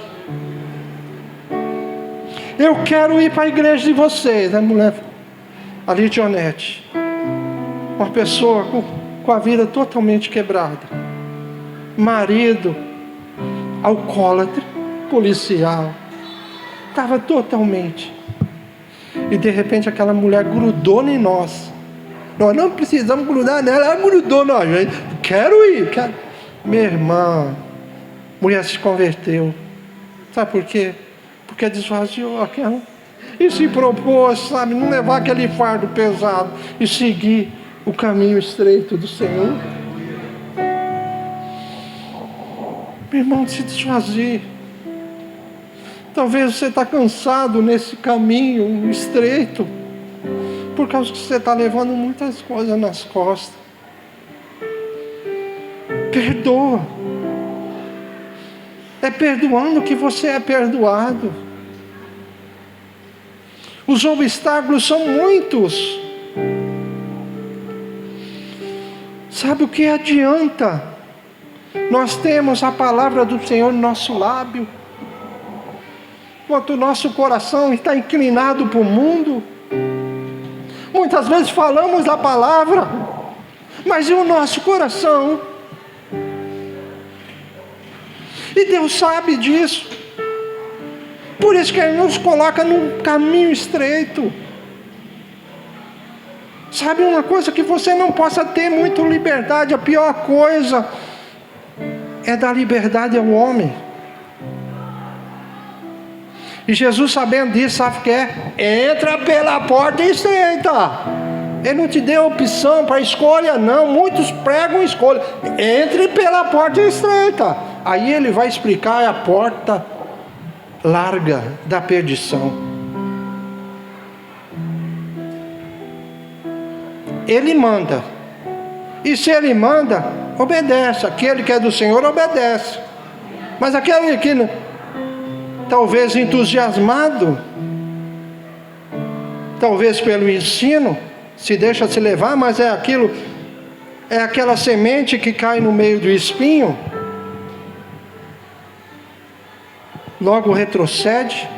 Eu quero ir para a igreja de vocês. A mulher, a Lidionete, uma pessoa com a vida totalmente quebrada. Marido, alcoólatra, policial. Estava totalmente. E de repente aquela mulher grudou em nós. Nós não precisamos grudar nela, ela grudou na gente. Quero ir. Minha irmã, mulher se converteu. Sabe por quê? Porque desvaziou aquela e se propôs, sabe, não levar aquele fardo pesado e seguir o caminho estreito do Senhor. Meu irmão, se desfazer. Talvez você está cansado nesse caminho estreito, por causa que você está levando muitas coisas nas costas. Perdoa. É perdoando que você é perdoado. Os obstáculos são muitos. Sabe o que adianta? Nós temos a palavra do Senhor no nosso lábio, enquanto o nosso coração está inclinado para o mundo. Muitas vezes falamos a palavra, mas e o nosso coração? E Deus sabe disso. Por isso que Ele nos coloca num caminho estreito. Sabe uma coisa que você não possa ter muita liberdade? A pior coisa é dar liberdade ao homem. E Jesus, sabendo disso, sabe o que é? Entra pela porta estreita. Ele não te deu opção para escolha, não. Muitos pregam escolha. Entre pela porta estreita. Aí Ele vai explicar a porta larga da perdição. Ele manda. E se Ele manda, obedece. Aquele que é do Senhor, obedece. Mas aquele que talvez entusiasmado, talvez pelo ensino, se deixa se levar, mas é aquela semente que cai no meio do espinho, logo retrocede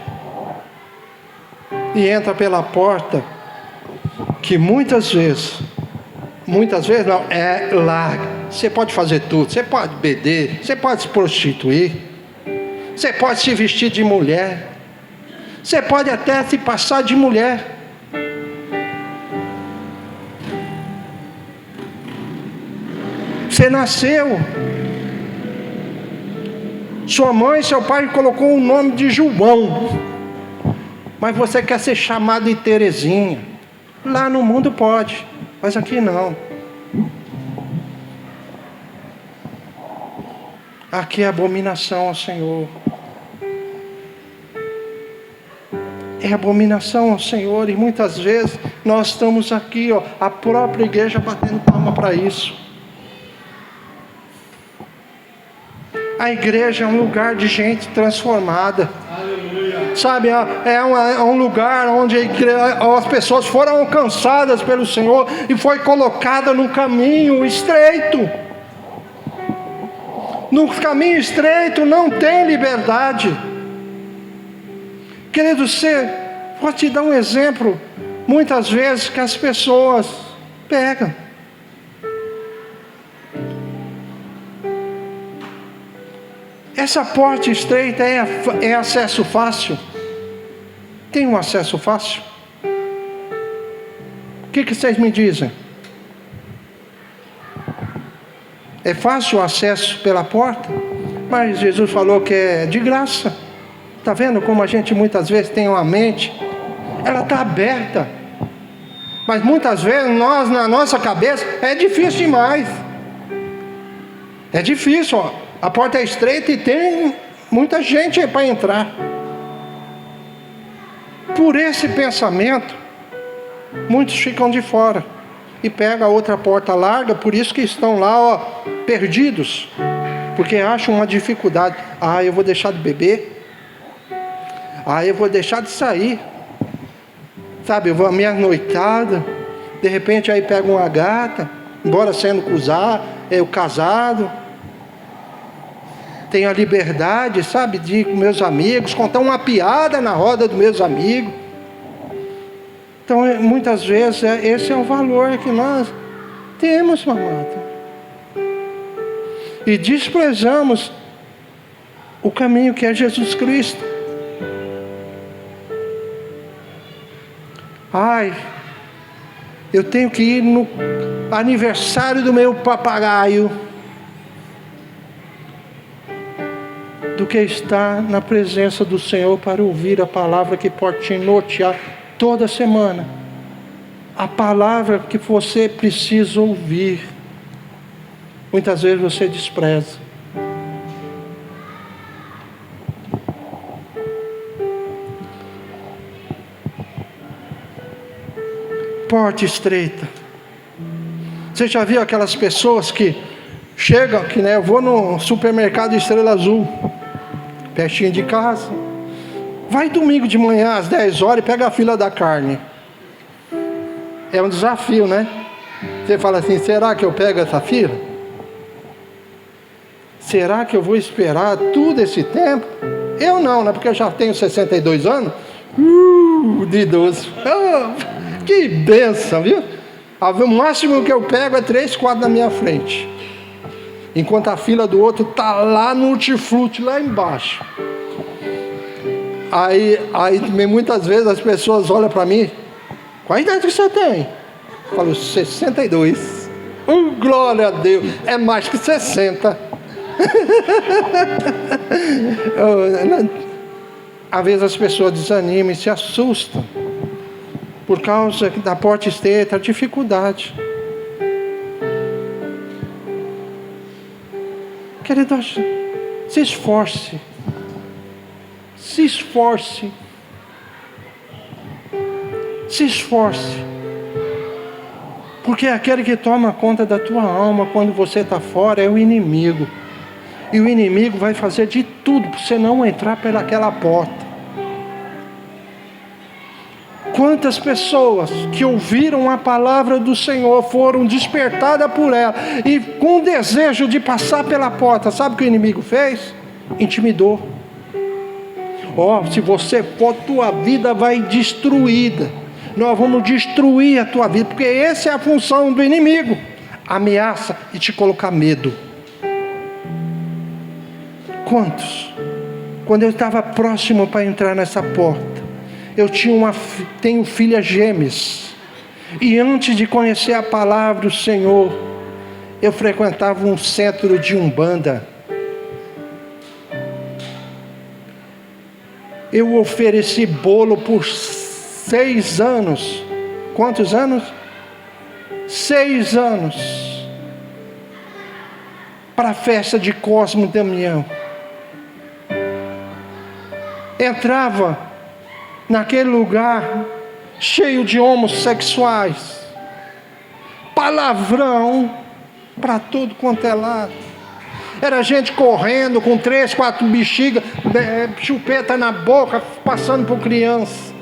e entra pela porta que muitas vezes não, é larga. Você pode fazer tudo, você pode beber, você pode se prostituir, você pode se vestir de mulher, você pode até se passar de mulher. Você nasceu, sua mãe, seu pai colocou o nome de João, mas você quer ser chamado de Terezinha. Lá no mundo pode, mas aqui não. Aqui é abominação ao Senhor. É abominação ao Senhor. E muitas vezes nós estamos aqui, a própria igreja batendo palma para isso. A igreja é um lugar de gente transformada. Sabe, é um lugar onde as pessoas foram alcançadas pelo Senhor e foi colocada no caminho estreito. No caminho estreito não tem liberdade. Querido, vou te dar um exemplo. Muitas vezes que as pessoas pegam. Essa porta estreita é acesso fácil? Tem um acesso fácil? O que vocês me dizem? É fácil o acesso pela porta? Mas Jesus falou que é de graça. Está vendo como a gente muitas vezes tem uma mente? Ela está aberta. Mas muitas vezes na nossa cabeça, é difícil demais. É difícil, ó. A porta é estreita e tem muita gente para entrar. Por esse pensamento, muitos ficam de fora e pegam a outra porta larga. Por isso que estão lá, ó, perdidos, porque acham uma dificuldade. Eu vou deixar de beber. Eu vou deixar de sair. Sabe, eu vou à minha noitada. De repente aí pego uma gata, embora sendo casado. Tenho a liberdade, sabe, de ir com meus amigos, contar uma piada na roda dos meus amigos. Então, muitas vezes, esse é o valor que nós temos, amado. E desprezamos o caminho que é Jesus Cristo. Eu tenho que ir no aniversário do meu papagaio, do que estar na presença do Senhor para ouvir a palavra que pode te nortear toda semana. A palavra que você precisa ouvir. Muitas vezes você despreza. Porta estreita. Você já viu aquelas pessoas que chegam, eu vou no supermercado Estrela Azul, pertinho de casa. Vai domingo de manhã às 10 horas e pega a fila da carne. É um desafio, né? Você fala assim, será que eu pego essa fila? Será que eu vou esperar todo esse tempo? Eu não, né? Porque eu já tenho 62 anos. De idoso. Que bênção, viu? O máximo que eu pego é 3, 4 na minha frente. Enquanto a fila do outro está lá no hortifruti, lá embaixo. Aí muitas vezes as pessoas olham para mim. Qual a idade que você tem? Eu falo, 62. Glória a Deus. É mais que 60. Às vezes as pessoas desanimam e se assustam. Por causa da porta estreita, a dificuldade. Querido, se esforce. Se esforce. Se esforce. Porque aquele que toma conta da tua alma quando você está fora é o inimigo. E o inimigo vai fazer de tudo para você não entrar pelaquela porta. Quantas pessoas que ouviram a palavra do Senhor foram despertadas por ela e com o desejo de passar pela porta, sabe o que o inimigo fez? Intimidou. Se você for, tua vida vai destruída. Nós vamos destruir a tua vida, porque essa é a função do inimigo: ameaça e te colocar medo. Quantos? Quando eu estava próximo para entrar nessa porta, eu tenho filhas gêmeas, e antes de conhecer a palavra do Senhor, eu frequentava um centro de Umbanda. Eu ofereci bolo por 6 anos. Quantos anos? 6 anos. Para a festa de Cosmo e Damião. Entrava naquele lugar cheio de homossexuais. Palavrão para tudo quanto é lado. Era gente correndo com 3, 4 bexigas, chupeta na boca, passando por criança.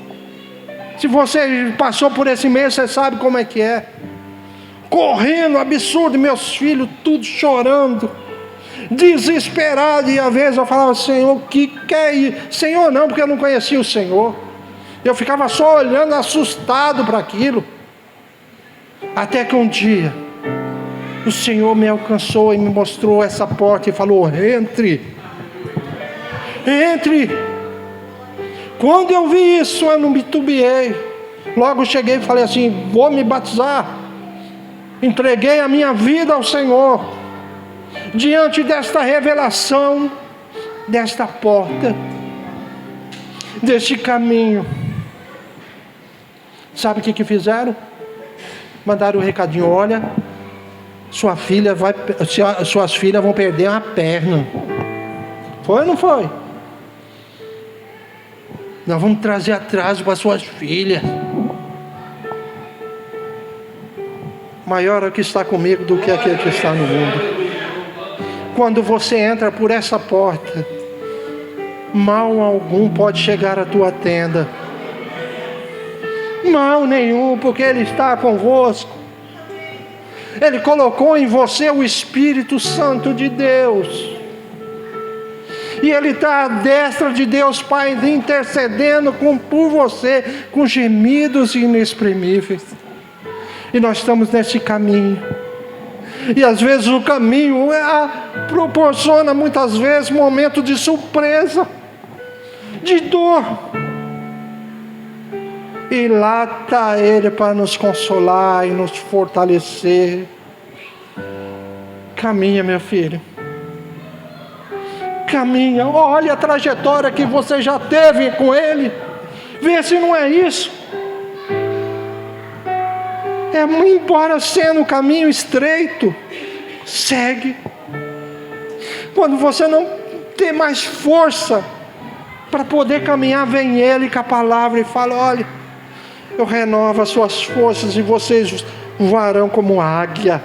Se você passou por esse meio, você sabe como é que é. Correndo, absurdo, meus filhos tudo chorando, desesperado. E às vezes eu falava: Senhor, o que é isso? Senhor não, porque eu não conhecia o Senhor. Eu ficava só olhando, assustado para aquilo. Até que um dia o Senhor me alcançou e me mostrou essa porta e falou: entre. Quando eu vi isso, eu não me titubeei. Logo cheguei e falei assim: vou me batizar. Entreguei a minha vida ao Senhor. Diante desta revelação, desta porta, deste caminho, sabe o que fizeram? Mandaram um recadinho: olha, suas filhas vão perder uma perna. Foi ou não foi? Nós vamos trazer atraso para suas filhas. Maior é o que está comigo do que aquele que está no mundo. Quando você entra por essa porta, mal algum pode chegar à tua tenda. Mal nenhum, porque Ele está convosco. Ele colocou em você o Espírito Santo de Deus. E Ele está à destra de Deus Pai, intercedendo por você, com gemidos inexprimíveis. E nós estamos nesse caminho. E às vezes o caminho proporciona muitas vezes momentos de surpresa, de dor. E lá está Ele para nos consolar e nos fortalecer. Caminha, meu filho. Caminha. Olha a trajetória que você já teve com Ele. Vê se não é isso. Embora sendo um caminho estreito, segue. Quando você não tem mais força para poder caminhar, vem Ele com a palavra e fala: olha, eu renovo as suas forças e vocês voarão como águia.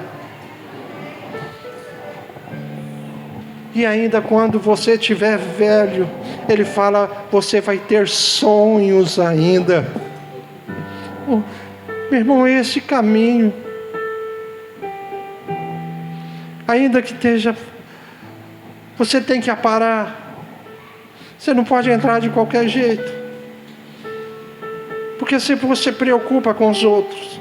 E ainda quando você estiver velho, Ele fala: você vai ter sonhos ainda. Meu irmão, esse caminho, ainda que esteja, você tem que parar. Você não pode entrar de qualquer jeito, porque se você preocupa com os outros,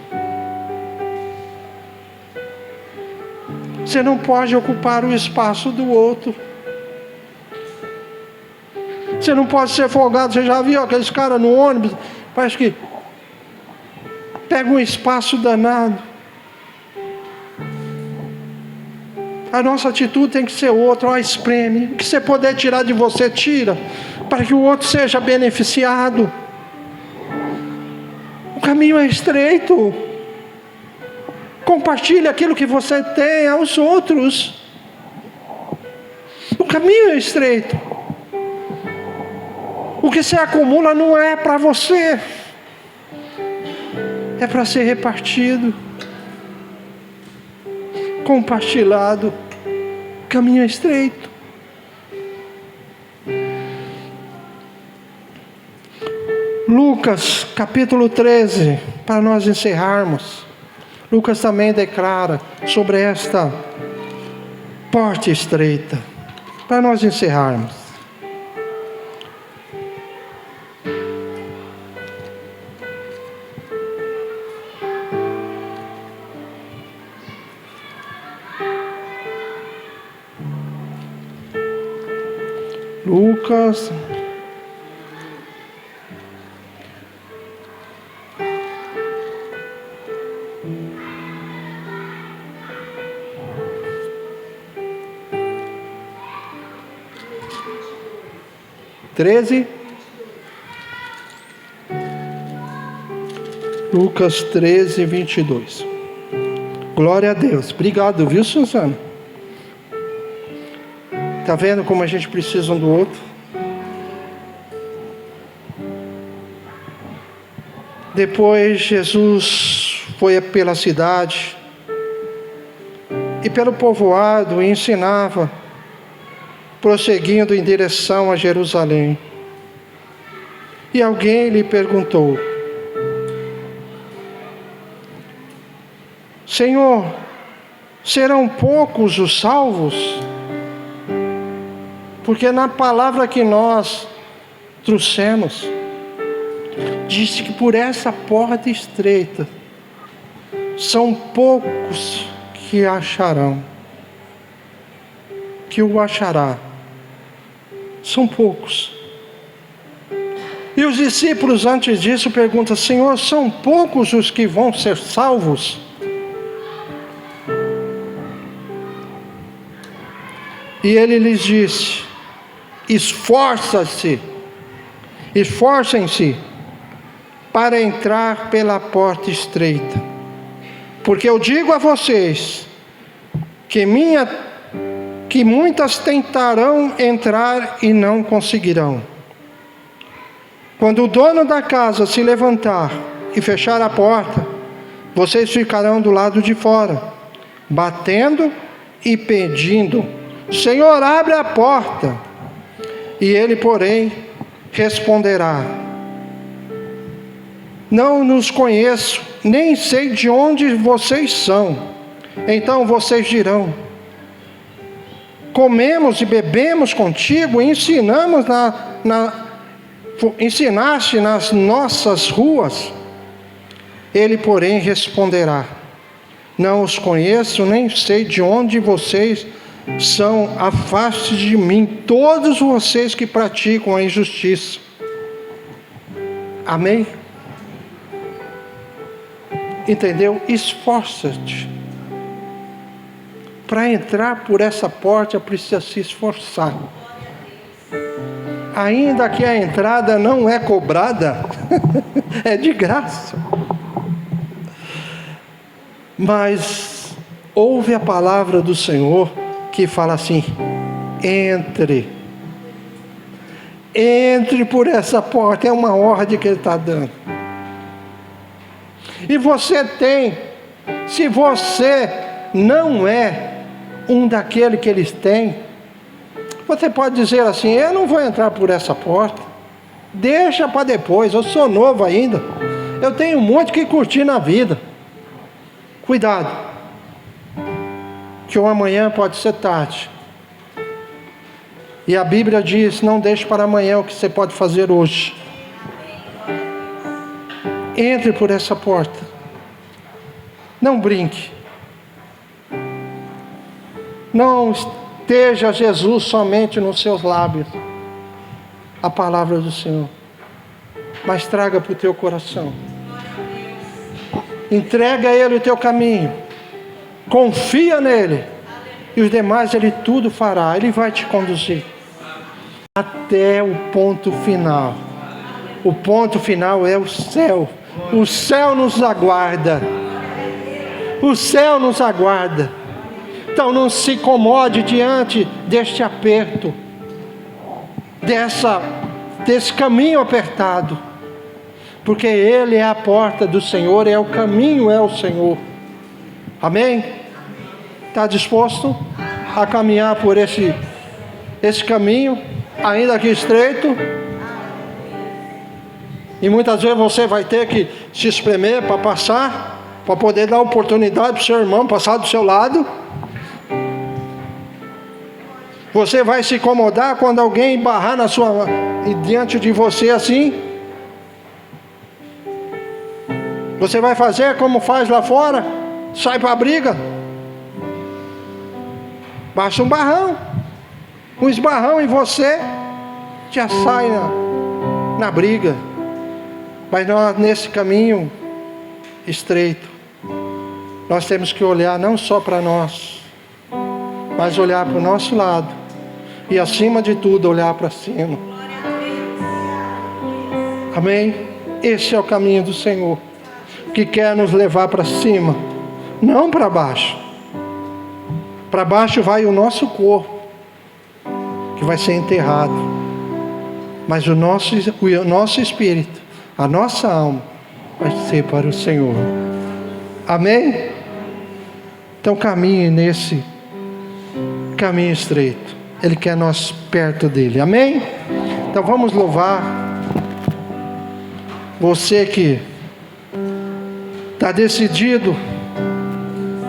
você não pode ocupar o espaço do outro. Você não pode ser folgado. Você já viu aqueles caras no ônibus, parece que pega um espaço danado. A nossa atitude tem que ser outra. Espreme. O que você puder tirar de você, tira, para que o outro seja beneficiado. O caminho é estreito. Compartilhe aquilo que você tem aos outros. O caminho é estreito. O que você acumula não é para você, é para ser repartido, compartilhado. Caminho é estreito. Lucas capítulo 13, para nós encerrarmos. Lucas também declara sobre esta porta estreita, para nós encerrarmos. Lucas Lucas 13, 22. Glória a Deus. Obrigado, viu, Suzana? Está vendo como a gente precisa um do outro? Depois Jesus foi pela cidade e pelo povoado e ensinava prosseguindo em direção a Jerusalém. E alguém lhe perguntou: Senhor, serão poucos os salvos? Porque na palavra que nós trouxemos, diz que por essa porta estreita, são poucos que acharão, que o achará. São poucos. E os discípulos antes disso perguntam: Senhor, são poucos os que vão ser salvos? E ele lhes disse: esforcem-se para entrar pela porta estreita, porque eu digo a vocês que muitas tentarão entrar e não conseguirão. Quando o dono da casa se levantar e fechar a porta, vocês ficarão do lado de fora, batendo e pedindo: Senhor, abre a porta. E ele, porém, responderá: não nos conheço, nem sei de onde vocês são. Então vocês dirão: comemos e bebemos contigo, e ensinaste nas nossas ruas. Ele, porém, responderá: não os conheço, nem sei de onde vocês são. Afaste de mim, todos vocês que praticam a injustiça. Amém? Entendeu? Esforça-te. Para entrar por essa porta precisa se esforçar. Ainda que a entrada não é cobrada, é de graça. Mas ouve a palavra do Senhor que fala assim: entre por essa porta. É uma ordem que Ele está dando. E você tem, se você não é um daquele que eles têm, você pode dizer assim: eu não vou entrar por essa porta, deixa para depois, eu sou novo ainda, eu tenho muito que curtir na vida. Cuidado, que o amanhã pode ser tarde. E a Bíblia diz: não deixe para amanhã o que você pode fazer hoje. Entre por essa porta. Não brinque. Não esteja Jesus somente nos seus lábios, a palavra do Senhor, mas traga para o teu coração. Entrega a Ele o teu caminho. Confia nele. E os demais Ele tudo fará. Ele vai te conduzir até o ponto final. O ponto final é o céu. O céu nos aguarda. O céu nos aguarda. Então não se incomode diante deste aperto, desse caminho apertado, porque Ele é a porta do Senhor, é o caminho, é o Senhor. Amém? Está disposto a caminhar por esse caminho, ainda que estreito? E muitas vezes você vai ter que se espremer para passar, para poder dar oportunidade para o seu irmão passar do seu lado. Você vai se incomodar quando alguém barrar diante de você assim? Você vai fazer como faz lá fora? Sai para a briga? Baixa um barrão. Um esbarrão em você, já sai na briga. Mas nós, nesse caminho estreito, nós temos que olhar não só para nós, mas olhar para o nosso lado. E acima de tudo, olhar para cima. Amém? Esse é o caminho do Senhor, que quer nos levar para cima, não para baixo. Para baixo vai o nosso corpo, que vai ser enterrado. Mas o nosso espírito, a nossa alma, vai ser para o Senhor. Amém? Então caminhe nesse caminho estreito. Ele quer nós perto dele. Amém? Então vamos louvar. Você que está decidido,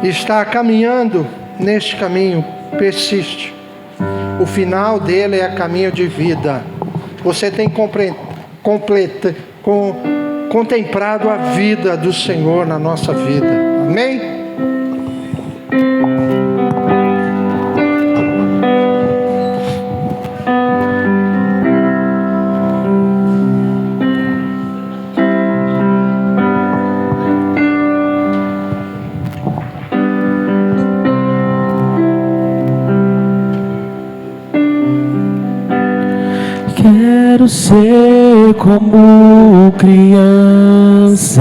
está caminhando neste caminho, persiste. O final dele é caminho de vida. Você tem contemplado a vida do Senhor na nossa vida. Amém? Quero ser como criança,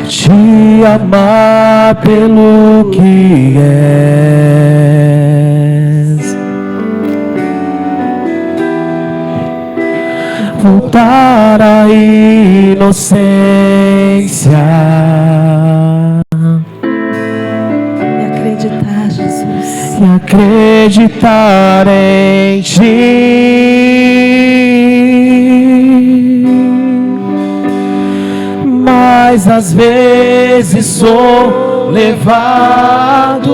te amar pelo que és, voltar à inocência e acreditar em ti. Mas às vezes sou levado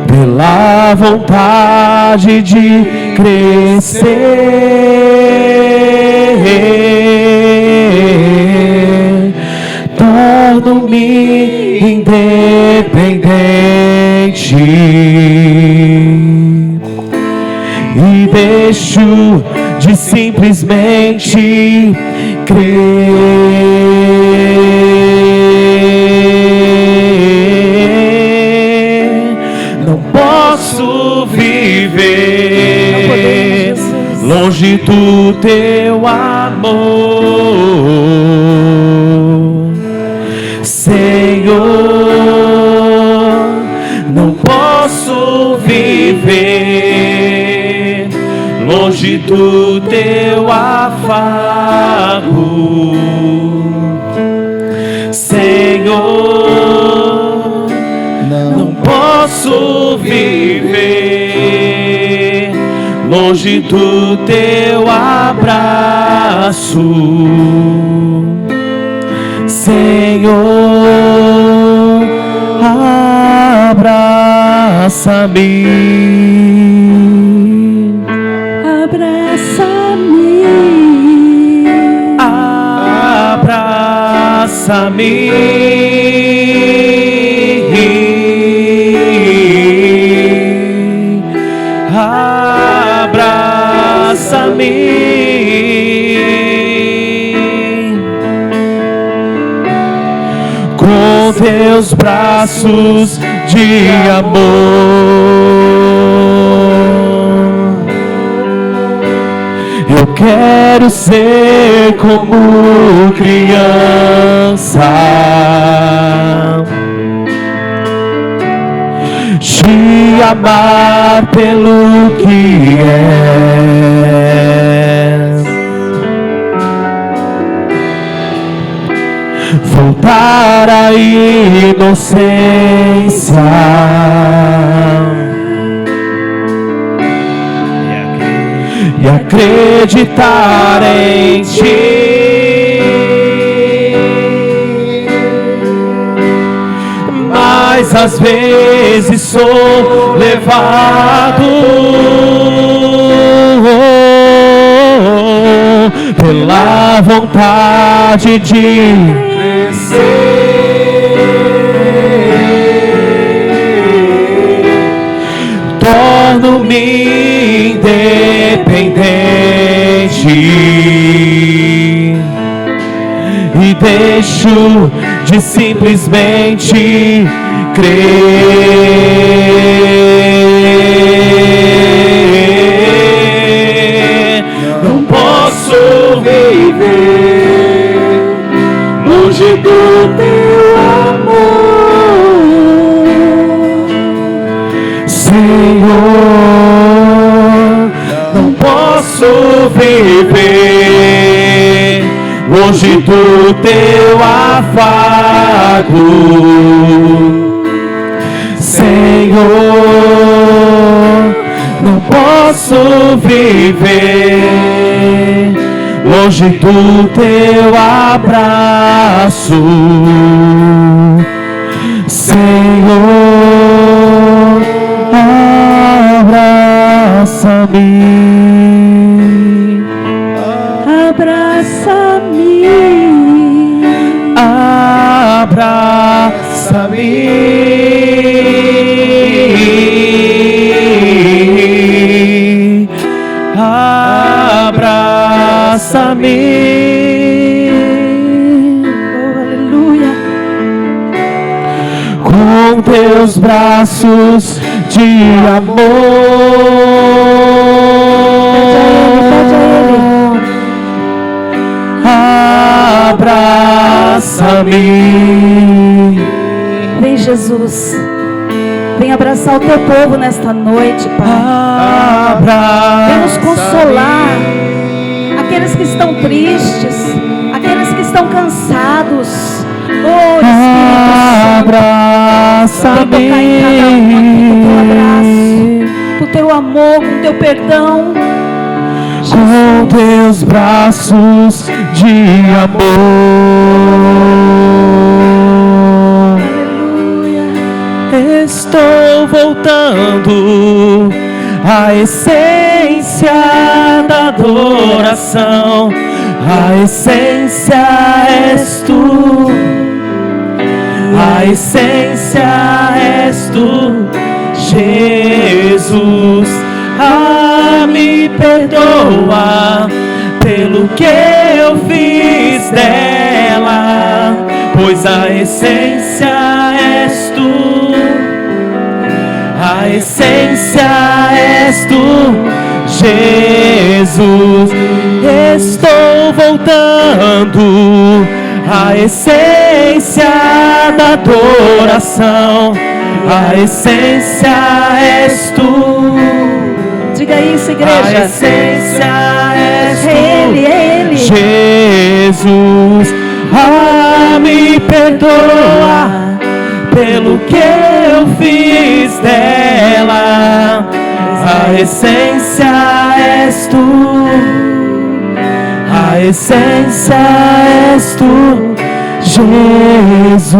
pela vontade de crescer. Torno-me independente e deixo de simplesmente crer. Não posso viver longe do teu amor, Senhor. Não posso viver longe do teu afago, Senhor. Não posso viver longe do teu abraço, Senhor. Abraça-me, abraça-me, abraça-me, abraça-me com teus braços de amor. Eu quero ser como criança, te amar pelo que és, voltar à inocência e acreditar em ti. Mas às vezes sou levado pela vontade de torno-me independente e deixo de simplesmente crer. Não posso viver longe do teu amor, Senhor. Não posso viver longe do teu afago. Senhor, não posso viver longe do teu abraço. Senhor, abraça-me, abraça-me, abraça-me, abraça-me. oh, aleluia, Com teus braços de amor. Abraça-me. Vem, Jesus, vem abraçar o teu povo nesta noite, Pai. Vem nos consolar, aqueles que estão tristes, aqueles que estão cansados. Oh, Espírito Santo, vem tocar em cada um aqui com o teu abraço, com o teu amor, com o teu perdão. Com teus braços de amor. Aleluia. Estou voltando à essência da adoração. A essência és tu. A essência és tu, Jesus. Me perdoa pelo que eu fiz dela, pois a essência és tu. A essência és tu, Jesus. Estou voltando à essência da adoração. A essência és tu. Diga isso, igreja. A essência és tu, Ele, é Ele. Jesus. Me perdoa pelo que eu fiz dela. A essência és tu. A essência és tu, Jesus.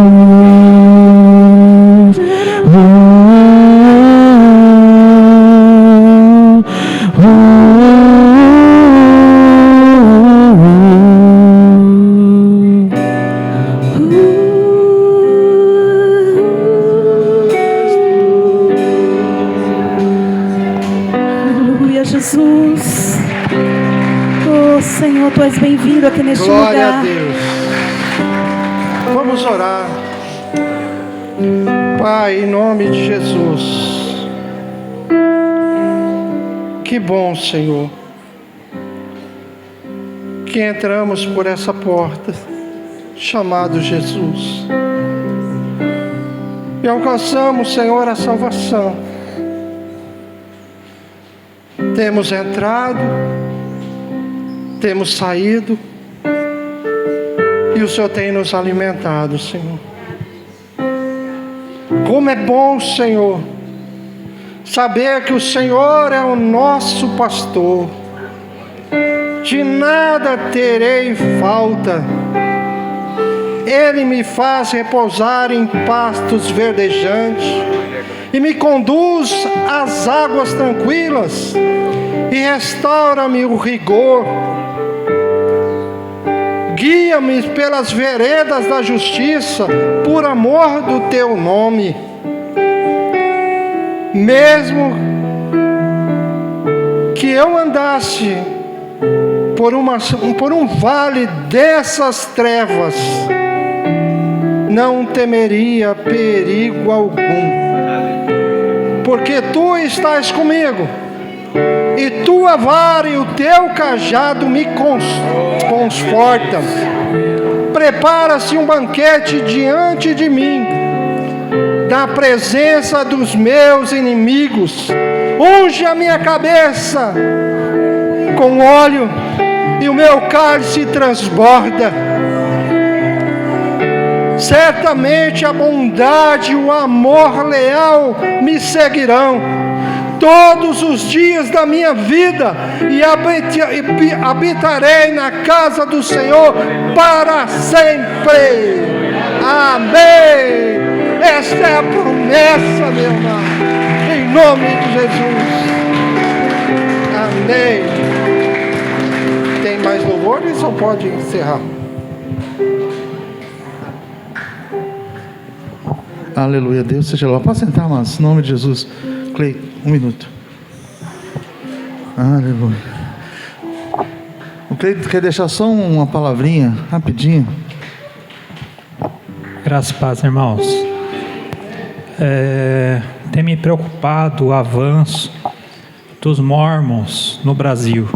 Aleluia, Jesus. Oh, Senhor, tu és bem-vindo aqui neste Glória lugar. a Deus. Vamos orar. Pai, em nome de Jesus. Que bom, Senhor, que entramos por essa porta, chamado Jesus, e alcançamos, Senhor, a salvação. Temos entrado, temos saído, e o Senhor tem nos alimentado, Senhor. Como é bom, Senhor, saber que o Senhor é o nosso pastor. De nada terei falta. Ele me faz repousar em pastos verdejantes e me conduz às águas tranquilas e restaura-me o rigor. Guia-me pelas veredas da justiça por amor do teu nome. Mesmo que eu andasse por um vale dessas trevas, não temeria perigo algum, porque tu estás comigo, e tua vara e o teu cajado me confortam. Prepara-se um banquete diante de mim, na presença dos meus inimigos. Unge a minha cabeça com óleo, e o meu cálice transborda. Certamente a bondade e o amor leal me seguirão todos os dias da minha vida, e habitarei na casa do Senhor para sempre. Amém. Esta é a promessa, meu irmão, em nome de Jesus. Amém. Tem mais louvores ou pode encerrar? Aleluia, Deus seja louvado. Pode sentar, mas em nome de Jesus. Clay, 1 minuto. Aleluia. O Clay quer deixar só uma palavrinha, rapidinho. Graças a paz, irmãos. Tem me preocupado o avanço dos mormons no Brasil.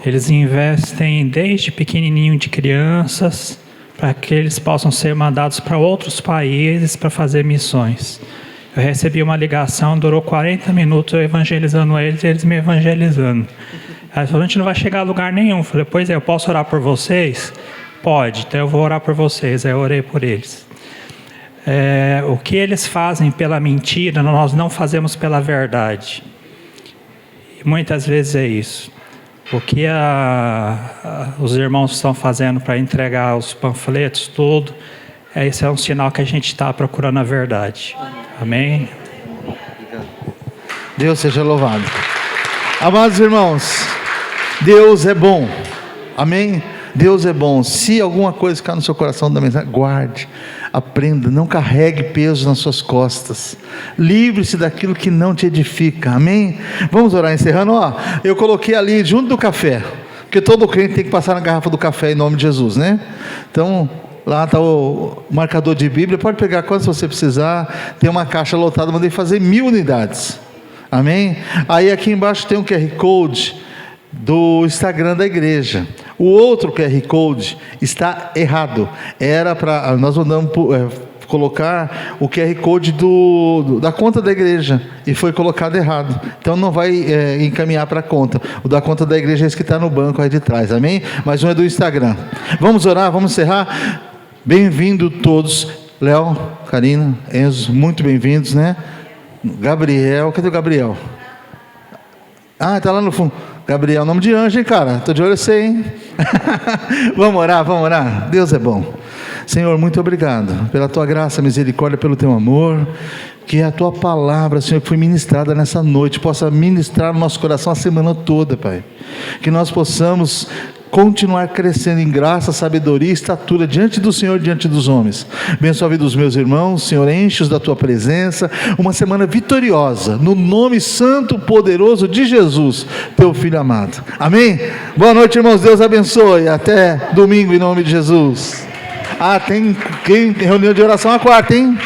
Eles investem desde pequenininho de crianças para que eles possam ser mandados para outros países para fazer missões. Eu recebi uma ligação, durou 40 minutos eu evangelizando eles e eles me evangelizando. Aí falou, a gente não vai chegar a lugar nenhum. Eu falei, pois é, eu posso orar por vocês? Pode, então eu vou orar por vocês. Aí eu orei por eles. O que eles fazem pela mentira, nós não fazemos pela verdade. E muitas vezes é isso. O que os irmãos estão fazendo para entregar os panfletos, tudo, esse é um sinal que a gente está procurando a verdade. Amém? Deus seja louvado. Amados irmãos, Deus é bom. Amém? Deus é bom. Se alguma coisa ficar no seu coração da mensagem, guarde, aprenda, não carregue peso nas suas costas, livre-se daquilo que não te edifica. Amém? Vamos orar encerrando. Eu coloquei ali junto do café, porque todo crente tem que passar na garrafa do café em nome de Jesus, né? Então lá está o marcador de Bíblia, pode pegar quantos você precisar. Tem uma caixa lotada, mandei fazer 1000 unidades. Amém? Aí aqui embaixo tem um QR Code do Instagram da igreja. O outro QR Code está errado. Era para nós mandamos colocar o QR Code da conta da igreja e foi colocado errado. Então não vai encaminhar para a conta. O da conta da igreja é esse que está no banco aí de trás. Amém? Mas um é do Instagram. Vamos orar, vamos encerrar. Bem-vindo todos. Léo, Karina, Enzo, muito bem-vindos, né? Gabriel, cadê o Gabriel? Está lá no fundo. Gabriel, nome de anjo, hein, cara? Estou de olho em você, hein? Vamos orar. Deus é bom. Senhor, muito obrigado pela tua graça, misericórdia, pelo teu amor. Que a tua palavra, Senhor, que foi ministrada nessa noite, possa ministrar no nosso coração a semana toda, Pai. Que nós possamos continuar crescendo em graça, sabedoria e estatura diante do Senhor, diante dos homens. Abençoa a vida dos meus irmãos, Senhor, enche-os da tua presença, uma semana vitoriosa, no nome santo, poderoso de Jesus, teu Filho amado. Amém? Boa noite, irmãos, Deus abençoe, até domingo em nome de Jesus. Tem reunião de oração à quarta, hein?